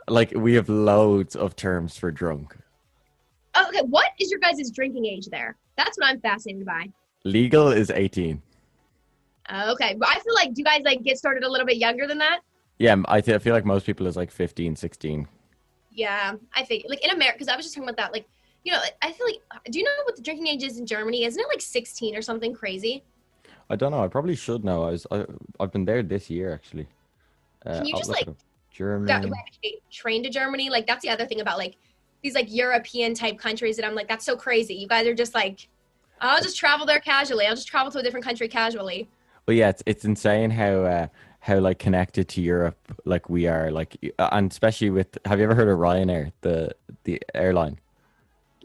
Like we have loads of terms for drunk. Oh, okay, what is your guys' drinking age there? That's what I'm fascinated by. Legal is 18. Okay, but I feel like, do you guys like get started a little bit younger than that? Yeah, I feel like most people is like 15, 16. Yeah, I think like in America, because I was just talking about that. Like, I feel like, do you know what the drinking age is in Germany? Isn't it like 16 or something crazy? I don't know. I probably should know. I've been there this year actually. Can you I'll just look like it up. Germany. train to Germany? Like that's the other thing about like these like European type countries that I'm like, that's so crazy. You guys are just like, I'll just travel there casually. I'll just travel to a different country casually. Well, yeah, it's insane how like connected to Europe like we are like and especially with have you ever heard of Ryanair the airline?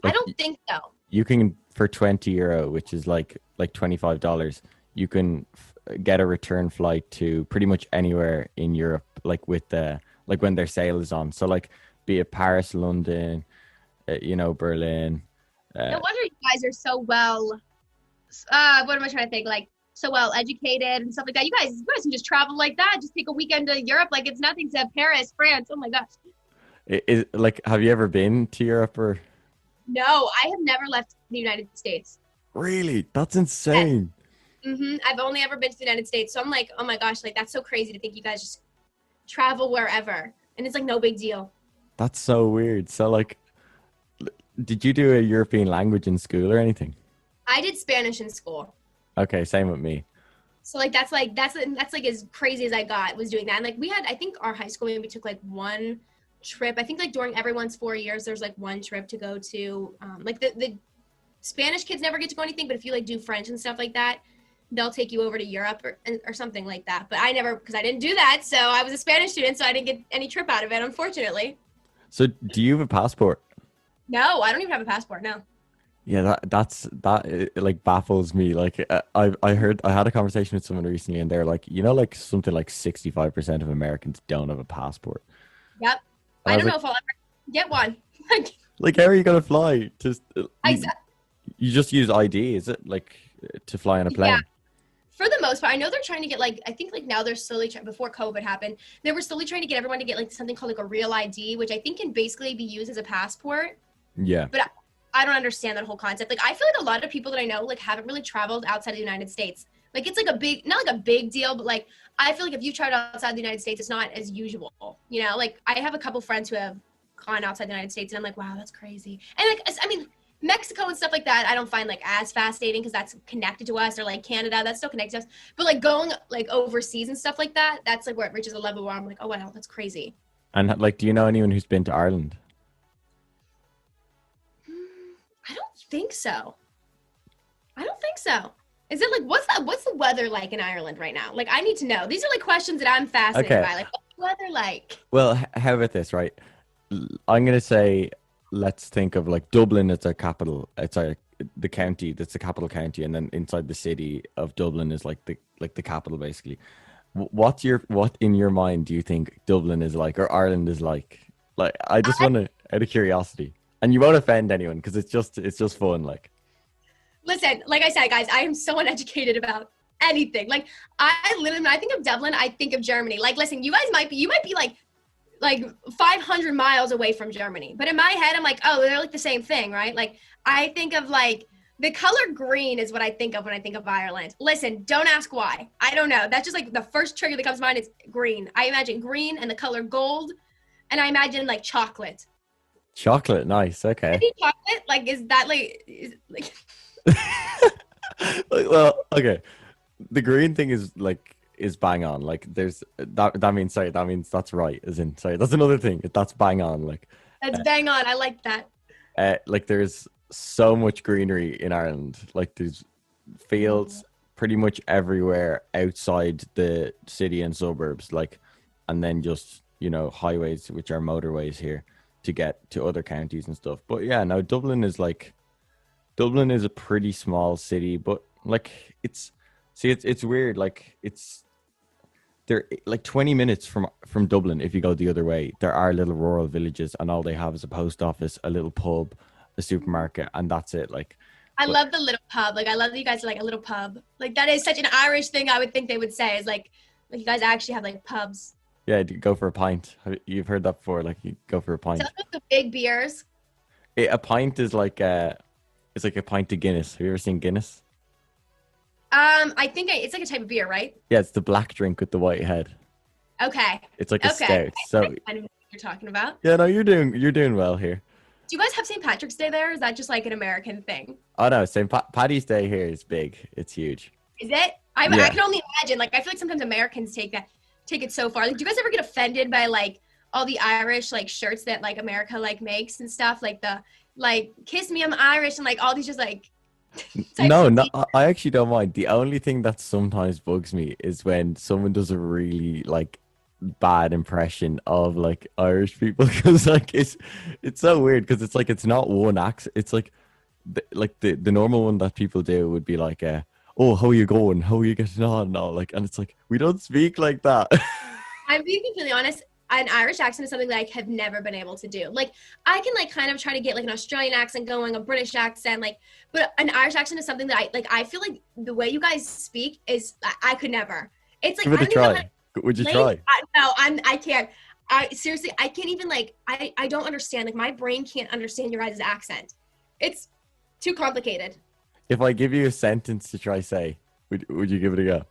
I Like, don't think so. you can for €20, which is like $25, you can get a return flight to pretty much anywhere in Europe like with the like when their sale is on. So like be it Paris, London, Berlin. No wonder you guys are so well. What am I trying to think? Like so well educated and stuff like that. You guys can just travel like that. Just take a weekend to Europe like it's nothing to Paris, France. Oh my gosh. Is like have you ever been to Europe or? No, I have never left the United States. Really? That's insane. I've only ever been to the United States. So I'm like, oh my gosh, like that's so crazy to think you guys just travel wherever. And it's like no big deal. That's so weird. So like, did you do a European language in school or anything? I did Spanish in school. Okay, same with me. So like that's like as crazy as I got was doing that. And like we had, I think our high school maybe took like one trip. I think like during everyone's 4 years, there's like one trip to go to. Like the Spanish kids never get to go anything, but if you like do French and stuff like that, they'll take you over to Europe or something like that. But I never, because I didn't do that. So I was a Spanish student, so I didn't get any trip out of it, unfortunately. So do you have a passport? No, I don't even have a passport. No. Yeah, that it, like baffles me. Like I heard I had a conversation with someone recently, and they're like, like something like 65% of Americans don't have a passport. Yep. And I don't was know if I'll ever get one. like, how are you gonna fly? Just I, you just use ID, is it like to fly on a plane? Yeah. For the most part, I know they're trying to get like, I think like now they're slowly trying, before COVID happened, they were slowly trying to get everyone to get like something called like a real ID, which I think can basically be used as a passport. Yeah. But I don't understand that whole concept. Like I feel like a lot of people that I know like haven't really traveled outside of the United States. Like it's like a big, not like a big deal, but like I feel like if you traveled outside the United States, it's not as usual. Like I have a couple friends who have gone outside the United States and I'm like, wow, that's crazy. And like, I mean, Mexico and stuff like that, I don't find like as fascinating because that's connected to us, or like Canada, that's still connected to us. But like going like overseas and stuff like that, that's like where it reaches a level where I'm like, oh wow, that's crazy. And like, do you know anyone who's been to Ireland? I don't think so. Is it like what's the weather like in Ireland right now? Like I need to know. These are like questions that I'm fascinated by. Like what's the weather like? Well, how about this, right? I'm gonna say, let's think of like Dublin as a capital. It's the county that's the capital county, and then inside the city of Dublin is like the capital basically. What in your mind do you think Dublin is like, or Ireland is like? Like I just want to, out of curiosity, and you won't offend anyone because it's just fun. Like, listen, like I said, guys, I am so uneducated about anything. Like I literally, when I think of Dublin, I think of Germany. Like, listen, you might be like 500 miles away from Germany. But in my head, I'm like, oh, they're like the same thing, right? Like, I think of like, the color green is what I think of when I think of Ireland. Listen, don't ask why. I don't know. That's just like the first trigger that comes to mind is green. I imagine green and the color gold. And I imagine like chocolate. Chocolate, nice, okay. Maybe chocolate? Like, is that like... Well, okay. The green thing is bang on. Like there's that means that's right. As in, sorry, that's another thing. That's bang on. Like That's bang on. I like that. Like there's so much greenery in Ireland. Like there's fields pretty much everywhere outside the city and suburbs. Like, and then just, you know, highways, which are motorways here to get to other counties and stuff. But yeah, no, Dublin is a pretty small city, but like it's weird. Like it's there, like 20 minutes from Dublin. If you go the other way, there are little rural villages, and all they have is a post office, a little pub, a supermarket, and that's it. Like, I love the little pub. Like, I love that you guys are like a little pub. Like, that is such an Irish thing. I would think they would say is like you guys actually have like pubs. yeah, go for a pint. You've heard that before? Like, you go for a pint. So the big beers. A pint is like it's like a pint of Guinness. Have you ever seen Guinness? I think it's like a type of beer, right? Yeah, it's the black drink with the white head. Okay. It's like a stout. So I kind of know what you're talking about. Yeah, no, you're doing well here. Do you guys have St. Patrick's Day there? Or is that just like an American thing? Oh no, St. Paddy's Day here is big. It's huge. Is it? I can only imagine. Like, I feel like sometimes Americans take it so far. Like, do you guys ever get offended by like all the Irish like shirts that like America like makes and stuff? Like the like "Kiss Me, I'm Irish" and like all these just like. No, I actually don't mind. The only thing that sometimes bugs me is when someone does a really like bad impression of like Irish people, because like it's so weird, because it's like it's not one accent. It's like the normal one that people do would be like oh, how are you going, how are you getting on, no, like, and it's like we don't speak like that. I'm being completely honest. An Irish accent is something that I have never been able to do. Like, I can like kind of try to get like an Australian accent going, a British accent, like, but an Irish accent is something that I feel like the way you guys speak is I could never. It's like, Give it a try. Would you try? I can't. I seriously, I can't even like, I don't understand. Like, my brain can't understand your guys' accent. It's too complicated. If I give you a sentence to try say, would you give it a go?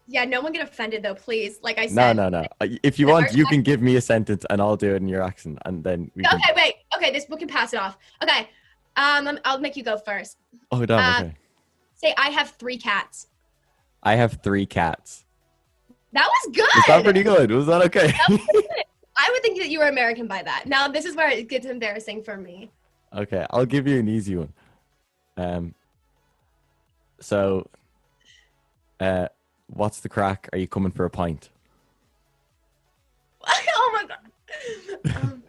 Yeah, no one get offended though, please. Like I said. No. If you want, you can give me a sentence and I'll do it in your accent, and then we can... Okay, wait. Okay, we can pass it off. Okay, I'll make you go first. Oh, damn. Okay. Say, I have 3 cats. I have 3 cats. That was good. Was that pretty good? Was that okay? That was good. I would think that you were American by that. Now, this is where it gets embarrassing for me. Okay, I'll give you an easy one. So, what's the crack? Are you coming for a pint? Oh my god.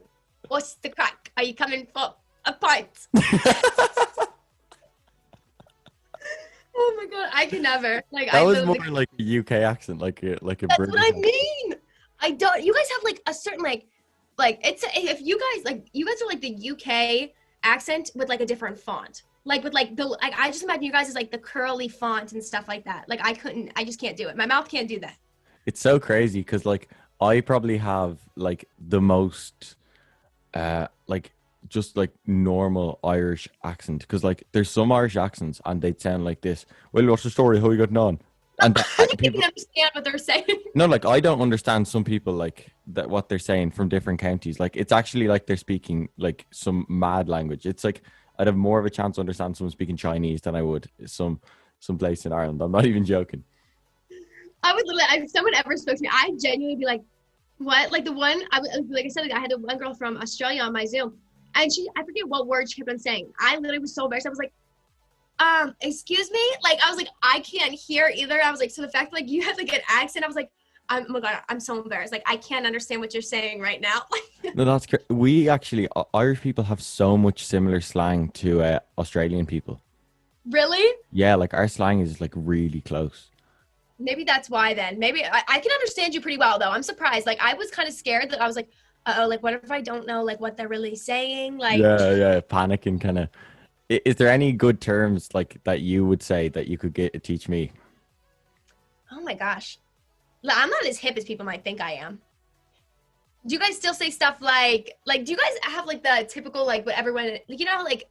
What's the crack? Are you coming for a pint? Oh my god, I can never. Like, that was more like a UK accent, like a That's British. what I mean. I don't. You guys have like a certain like it's if you guys are like the UK accent with like a different font. Like with like the like I just imagine you guys as like the curly font and stuff like that. Like I just can't do it. My mouth can't do that. It's so crazy because like I probably have like the most like just like normal Irish accent, because like there's some Irish accents and they'd sound like this. Well, what's the story? How are you getting on? And people can understand what they're saying. No, like I don't understand some people like that what they're saying from different counties. Like it's actually like they're speaking like some mad language. It's like I'd have more of a chance to understand someone speaking Chinese than I would some place in Ireland. I'm not even joking. I would literally, if someone ever spoke to me, I'd genuinely be like, what? Like the one, like I said, like I had one girl from Australia on my Zoom, and I forget what word she kept on saying. I literally was so embarrassed. I was like, excuse me? Like, I was like, I can't hear either. I was like, so the fact that like you have like an accent, I was like, oh my god, I'm so embarrassed. Like, I can't understand what you're saying right now. No, that's we actually Irish people have so much similar slang to Australian people. Really? Yeah, like our slang is like really close. Maybe that's why then. Maybe I can understand you pretty well though. I'm surprised. Like I was kind of scared that I was like, like what if I don't know like what they're really saying? Like yeah, panicking kind of. Is there any good terms like that you would say that you could teach me? Oh my gosh. I'm not as hip as people might think I am. Do you guys still say stuff like do you guys have like the typical like what everyone like, you know, like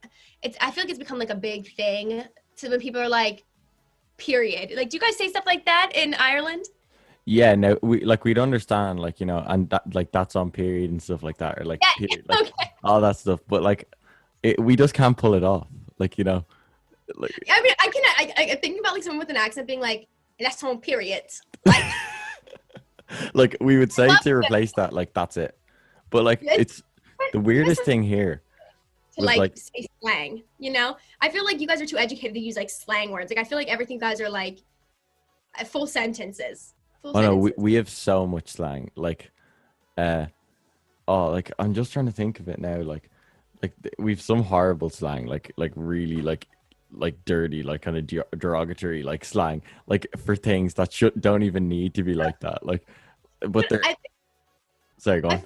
I feel like it's become like a big thing to when people are like period. Like do you guys say stuff like that in Ireland? Yeah, no, we'd understand like, you know, and that like that's on period and stuff like that, or like, yeah, period, like okay. all that stuff, but like we just can't pull it off, like, you know, like I mean I think about like someone with an accent being like that's on periods. Like like we would say to replace that, like that's it, but like it's The weirdest thing here to was like say slang, you know? I feel like you guys are too educated to use like slang words. Like I feel like everything guys are like full sentences. oh no, we have so much slang. Like like I'm just trying to think of it now. Like we've some horrible slang, like really like dirty, like kind of derogatory like slang, like for things that don't even need to be like that. Like, but they're sorry, go on.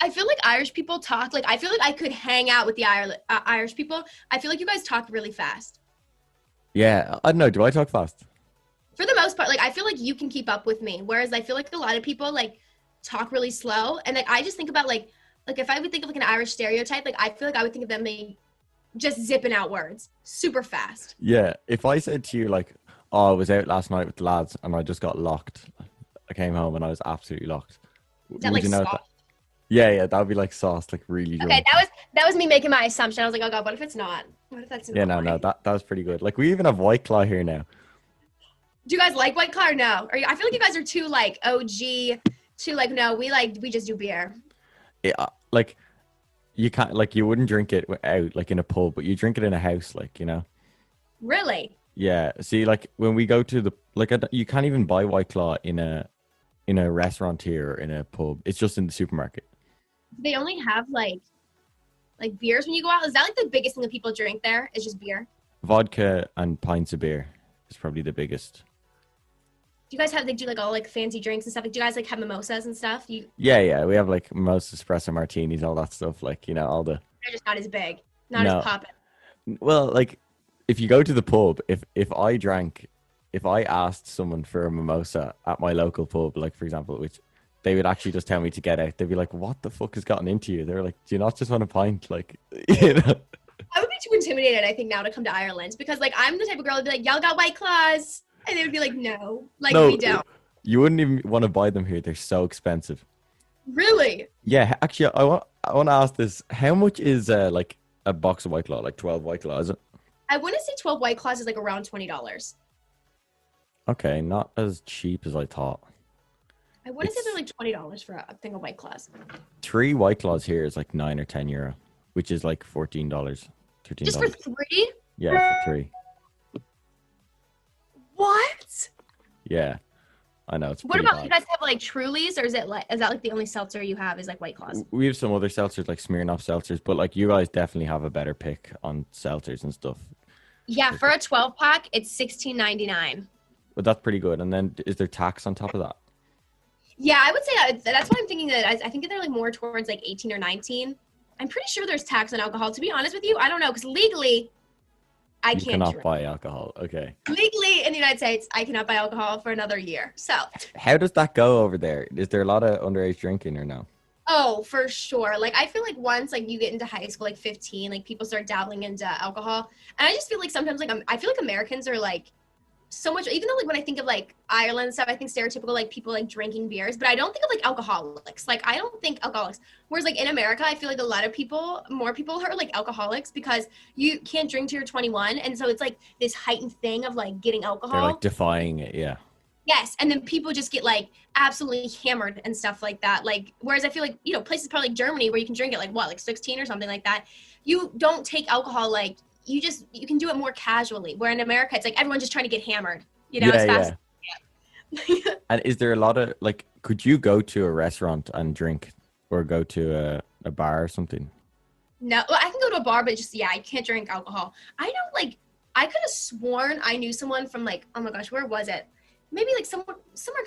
I feel like Irish people talk like I feel like I could hang out with the Irish people. I feel like you guys talk really fast. Yeah, I don't know. Do I talk fast? For the most part, like I feel like you can keep up with me, whereas I feel like a lot of people like talk really slow, and like I just think about like if I would think of like an Irish stereotype, like I feel like I would think of them being just zipping out words super fast. Yeah, if I said to you like, oh, I was out last night with the lads and I just got locked, I came home and I was absolutely locked. Is that like soft? Yeah, that would be like sauce, like really drunk. Okay, that was me making my assumption. I was like, oh god, what if it's not? What if that's not? Yeah, no, that was pretty good. Like we even have White Claw here now. Do you guys like White Claw or no? Or I feel like you guys are too like OG, too like no, we just do beer. Yeah, like you can't, like you wouldn't drink it out like in a pub, but you drink it in a house, like, you know. Really? Yeah. See, like when we go to the you can't even buy White Claw in a restaurant here or in a pub. It's just in the supermarket. They only have like beers when you go out. Is that like the biggest thing that people drink there? Is just beer? Vodka and pints of beer is probably the biggest. Do you guys have, they do like all like fancy drinks and stuff? Like, do you guys like have mimosas and stuff? Yeah, we have like most espresso martinis, all that stuff. Like, you know, all the. They're just not as big, not as poppin'. Well, like if you go to the pub, if I asked someone for a mimosa at my local pub, like for example, which they would actually just tell me to get out. They'd be like, "What the fuck has gotten into you?" They're like, "Do you not just want a pint?" Like, you know. I would be too intimidated, I think, now to come to Ireland because like I'm the type of girl that'd be like, "Y'all got White Claws." And they would be like, no, we don't. You wouldn't even want to buy them here. They're so expensive. Really? Yeah, actually, I want to ask this. How much is like a box of White Claw? Like 12 White Claw, is it? I want to say 12 White Claws is like around $20. Okay, not as cheap as I thought. I want to say they're like $20 for a thing of White Claws. 3 White Claws here is like €9 or €10, which is like $14, $13. Just for 3? Yeah, for 3. What? Yeah, I know. It's what about bad. You guys have like Trulies, or is that like the only seltzer you have is like White Claws? We have some other seltzers like Smirnoff seltzers, but like you guys definitely have a better pick on seltzers and stuff. Yeah, for a 12-pack, it's $16.99. But that's pretty good. And then is there tax on top of that? Yeah, I would say that's why I'm thinking that I think that they're like more towards like 18 or 19. I'm pretty sure there's tax on alcohol. To be honest with you, I don't know because legally. I can't cannot buy alcohol. Okay. Legally in the United States, I cannot buy alcohol for another year. So how does that go over there? Is there a lot of underage drinking or no? Oh, for sure. Like I feel like once like you get into high school, like 15, like people start dabbling into alcohol. And I just feel like sometimes like I feel like Americans are like so much, even though like when I think of like Ireland and stuff, I think stereotypical like people like drinking beers, but I don't think of like alcoholics. Like I don't think alcoholics. Whereas like in America, I feel like a lot of people, more people are like alcoholics because you can't drink till you're 21. And so it's like this heightened thing of like getting alcohol. They're like defying it. Yeah. Yes. And then people just get like absolutely hammered and stuff like that. Like, whereas I feel like, you know, places probably like Germany where you can drink it like what, like 16 or something like that. You don't take alcohol like, you can do it more casually, where in America it's like everyone's just trying to get hammered, you know, as fast. Yeah. And is there a lot of like, could you go to a restaurant and drink or go to a bar or something? No, well, I can go to a bar, but just I can't drink alcohol. I don't like, I could have sworn I knew someone from like, oh my gosh, where was it? Maybe like somewhere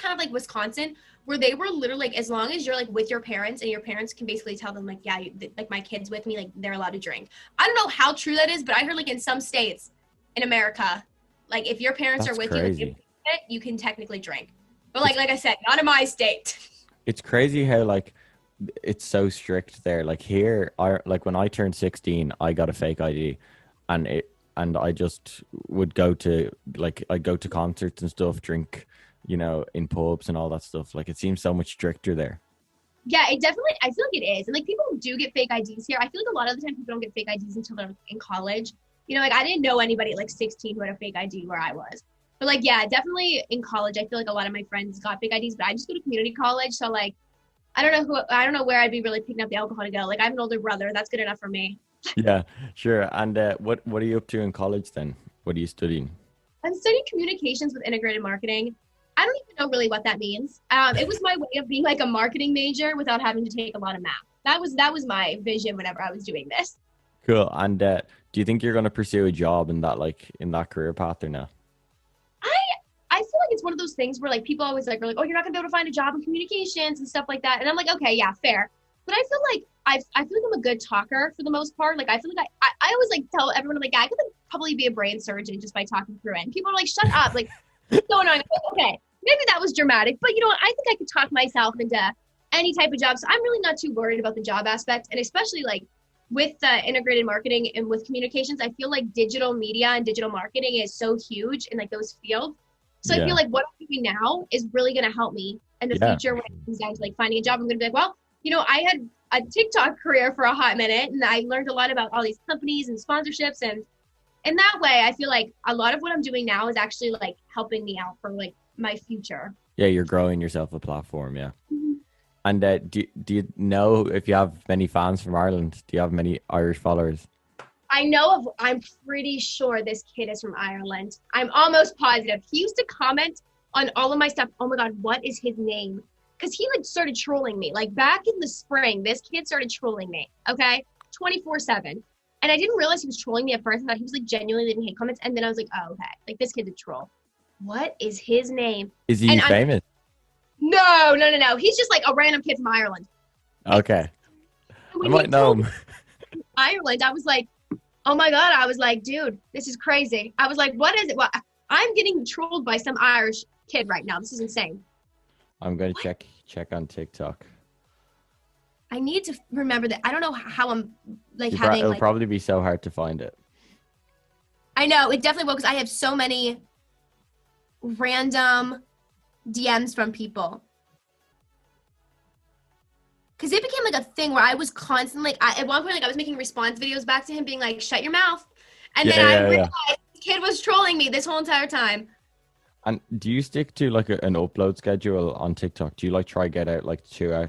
kind of like Wisconsin, where they were literally like, as long as you're like with your parents and your parents can basically tell them like, yeah, like my kid's with me, like they're allowed to drink. I don't know how true that is, but I heard like in some states in America, like if your parents are with you can technically drink. But like I said, not in my state. It's crazy how like it's so strict there. Like here, like when I turned 16, I got a fake ID, and I just would go to I'd go to concerts and stuff, drink, you know, in pubs and all that stuff. Like it seems so much stricter there. Yeah, it definitely, I feel like it is. And like people do get fake IDs here. I feel like a lot of the time people don't get fake IDs until they're in college. You know, like I didn't know anybody at like 16 who had a fake ID where I was. But like, yeah, definitely in college, I feel like a lot of my friends got fake IDs, but I just go to community college. So like, I don't know where I'd be really picking up the alcohol to go. Like I have an older brother. That's good enough for me. Yeah, sure. And what are you up to in college then? What are you studying? I'm studying communications with integrated marketing. I don't even know really what that means. It was my way of being like a marketing major without having to take a lot of math. That was my vision whenever I was doing this. Cool. And do you think you're going to pursue a job in that career path or no? I feel like it's one of those things where like people always like are like, oh, you're not gonna be able to find a job in communications and stuff like that. And I'm like, okay, yeah, fair. But I feel like I feel like I'm a good talker for the most part. Like I feel like I always like tell everyone like, yeah, I could like, probably be a brain surgeon just by talking through it. And people are like, shut up, like what's going on? Like, okay, maybe that was dramatic, but you know what? I think I could talk myself into any type of job. So I'm really not too worried about the job aspect, and especially like with integrated marketing and with communications, I feel like digital media and digital marketing is so huge in like those fields. So I feel like what I'm doing now is really going to help me in the future when it comes down to like finding a job. I'm going to be like, well, you know, I had a TikTok career for a hot minute and I learned a lot about all these companies and sponsorships. And in that way, I feel like a lot of what I'm doing now is actually like helping me out for like my future. Yeah, you're growing yourself a platform. Yeah. Mm-hmm. And do you know if you have many fans from Ireland? Do you have many Irish followers? I'm pretty sure this kid is from Ireland. I'm almost positive. He used to comment on all of my stuff. Oh my God, what is his name? Because he like started trolling me. Like back in the spring, this kid started trolling me, okay? 24/7. And I didn't realize he was trolling me at first. I thought he was like genuinely leaving hate comments. And then I was like, oh, okay. Like this kid's a troll. What is his name? Is he famous? No. He's just like a random kid from Ireland. Okay. I might know him. Ireland, I was like, oh my God, I was like, dude, this is crazy. I was like, what is it? Well, I'm getting trolled by some Irish kid right now. This is insane. I'm going to check on TikTok. I need to remember that. I don't know how I'm like It'll probably be so hard to find it. I know, it definitely will because I have so many random DMs from people. Because it became like a thing where I was constantly, like, at one point, like I was making response videos back to him being like, shut your mouth. And then I realized this kid was trolling me this whole entire time. And do you stick to like an upload schedule on TikTok? Do you like try get out like three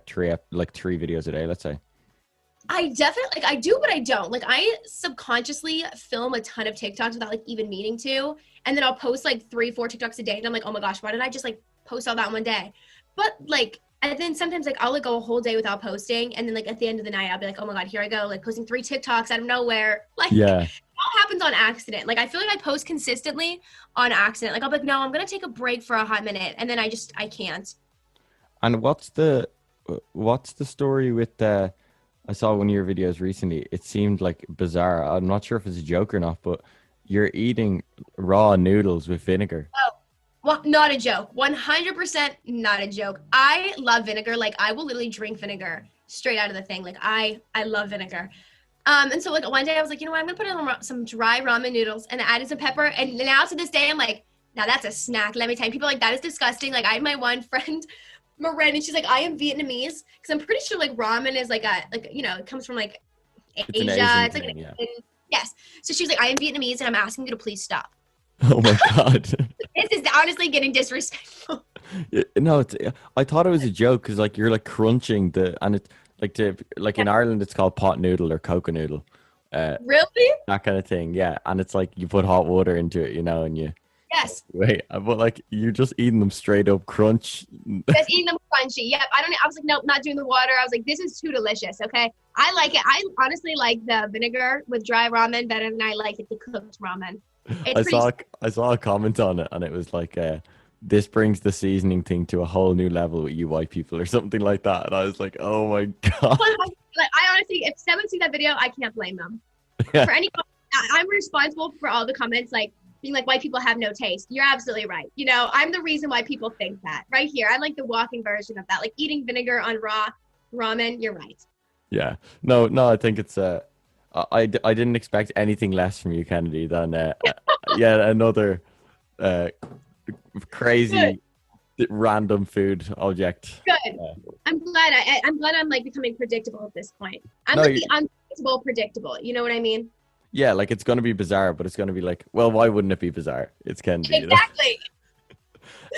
videos a day, let's say? I definitely, like I do, but I don't. Like I subconsciously film a ton of TikToks without like even meaning to. And then I'll post like 3-4 TikToks a day. And I'm like, oh my gosh, why did I just like post all that one day? But like, and then sometimes like I'll like go a whole day without posting, and then like at the end of the night I'll be like, oh my God, here I go, like posting 3 TikToks out of nowhere. Like it all happens on accident. Like I feel like I post consistently on accident. Like I'll be like, no, I'm gonna take a break for a hot minute, and then I can't. And what's the story with I saw one of your videos recently. It seemed like bizarre. I'm not sure if it's a joke or not, but you're eating raw noodles with vinegar. Oh. Well, not a joke. 100% not a joke. I love vinegar. Like I will literally drink vinegar straight out of the thing. Like I love vinegar. And so like one day I was like, you know what? I'm gonna put in some dry ramen noodles and added some pepper. And now to this day, I'm like, now that's a snack. Let me tell you, people are like, that is disgusting. Like I had my one friend, Marin, and she's like, I am Vietnamese because I'm pretty sure like ramen is like you know, it comes from like Asia. It's like yes. So she's like, I am Vietnamese and I'm asking you to please stop. Oh my God. This is honestly getting disrespectful. No, I thought it was a joke because like you're like crunching and it's like in Ireland it's called pot noodle or cocoa noodle. Really? That kind of thing, yeah. And it's like you put hot water into it, you know, and you. Yes. Wait, but like you're just eating them straight up crunch. Just eating them crunchy. Yep. I was like, nope, not doing the water. I was like, this is too delicious. Okay. I like it. I honestly like the vinegar with dry ramen better than I like it the cooked ramen. I saw a comment on it, and it was like, "This brings the seasoning thing to a whole new level with you white people," or something like that. And I was like, "Oh my God!" Like, I honestly, if someone sees that video, I can't blame them. Yeah. For any, I'm responsible for all the comments, like being like white people have no taste. You're absolutely right. You know, I'm the reason why people think that. Right here, I'm like the walking version of that. Like eating vinegar on raw ramen. You're right. Yeah. No. I think it's I didn't expect anything less from you, Kennedy, than another crazy random food object. Good. I'm glad I'm like becoming predictable at this point. I'm like the unpredictable predictable. You know what I mean? Yeah, like it's gonna be bizarre, but it's gonna be like, well, why wouldn't it be bizarre? It's Kennedy. Exactly.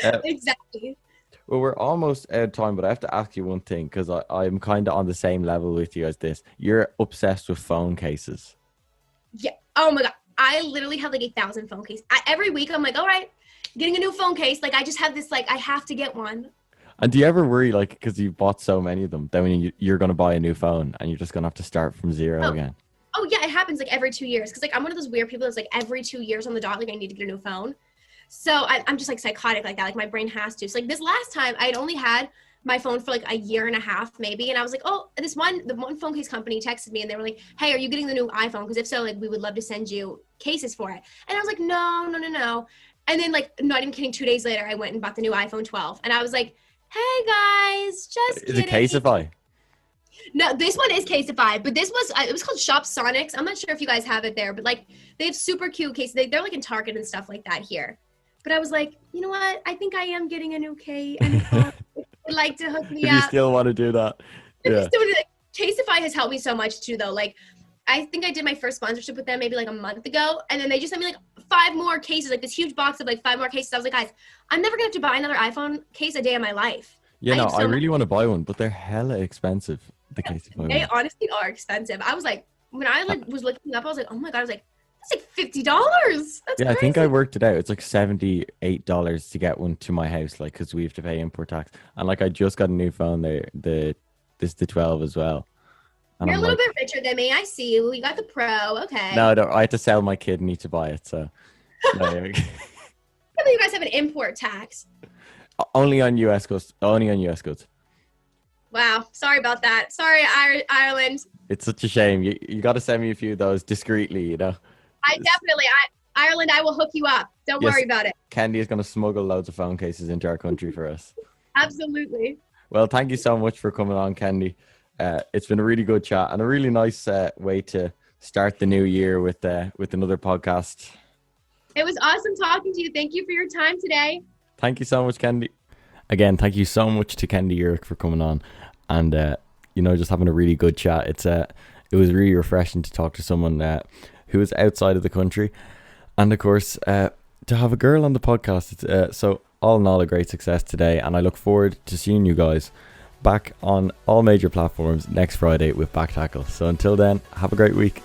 You know? Exactly. Well, we're almost out of time, but I have to ask you one thing because I'm kind of on the same level with you as this. You're obsessed with phone cases. Yeah. Oh my God. I literally have like 1,000 phone cases. Every week I'm like, all right, getting a new phone case. Like I just have this, like, I have to get one. And do you ever worry, like, because you bought so many of them, then when you're going to buy a new phone and you're just going to have to start from zero again? Oh yeah, it happens like every 2 years. Cause like I'm one of those weird people that's like every 2 years on the dot, like I need to get a new phone. So I'm just like psychotic like that. Like my brain has to. So like this last time I'd only had my phone for like a year and a half maybe. And I was like, oh, the one phone case company texted me and they were like, hey, are you getting the new iPhone? Because if so, like we would love to send you cases for it. And I was like, no. And then like not even kidding, 2 days later, I went and bought the new iPhone 12. And I was like, hey guys, just Is it Caseify? No, this one is Caseify, but this was, it was called Shop Sonics. I'm not sure if you guys have it there, but like they have super cute cases. They're like in Target and stuff like that here. But I was like, you know what? I think I am getting a new case. And would like to hook me If up. you still want to do that. Yeah. Caseify has helped me so much too, though. Like, I think I did my first sponsorship with them maybe like a month ago, and then they just sent me like 5 more cases, like this huge box of like 5 more cases. I was like, guys, I'm never gonna have to buy another iPhone case a day in my life. Yeah, no, I really want to buy one, but they're hella expensive. The Caseify. They honestly are expensive. I was like, when I like was looking up, I was like, oh my God, I was like, that's like $50. That's yeah, crazy. I think I worked it out. It's like $78 to get one to my house, like because we have to pay import tax. And like I just got a new phone there, the 12 as well. And You're I'm a little like, bit richer than me. I see you. You got the Pro. Okay. no, I had to sell my kidney to buy it. So no, I think you guys have an import tax. only on US goods. Only on US goods. Wow. Sorry about that. Sorry, Ireland. It's such a shame. You got to send me a few of those discreetly, you know. Ireland, I will hook you up. Don't worry about it. Candy is going to smuggle loads of phone cases into our country for us. Absolutely. Well, thank you so much for coming on, Candy. It's been a really good chat and a really nice way to start the new year with another podcast. It was awesome talking to you. Thank you for your time today. Thank you so much, Candy. Again, thank you so much to Candy Eurich for coming on and just having a really good chat. It was really refreshing to talk to someone who is outside of the country, and of course to have a girl on the podcast. So all in all, a great success today, and I look forward to seeing you guys back on all major platforms next Friday with Back Tackle. So until then, have a great week.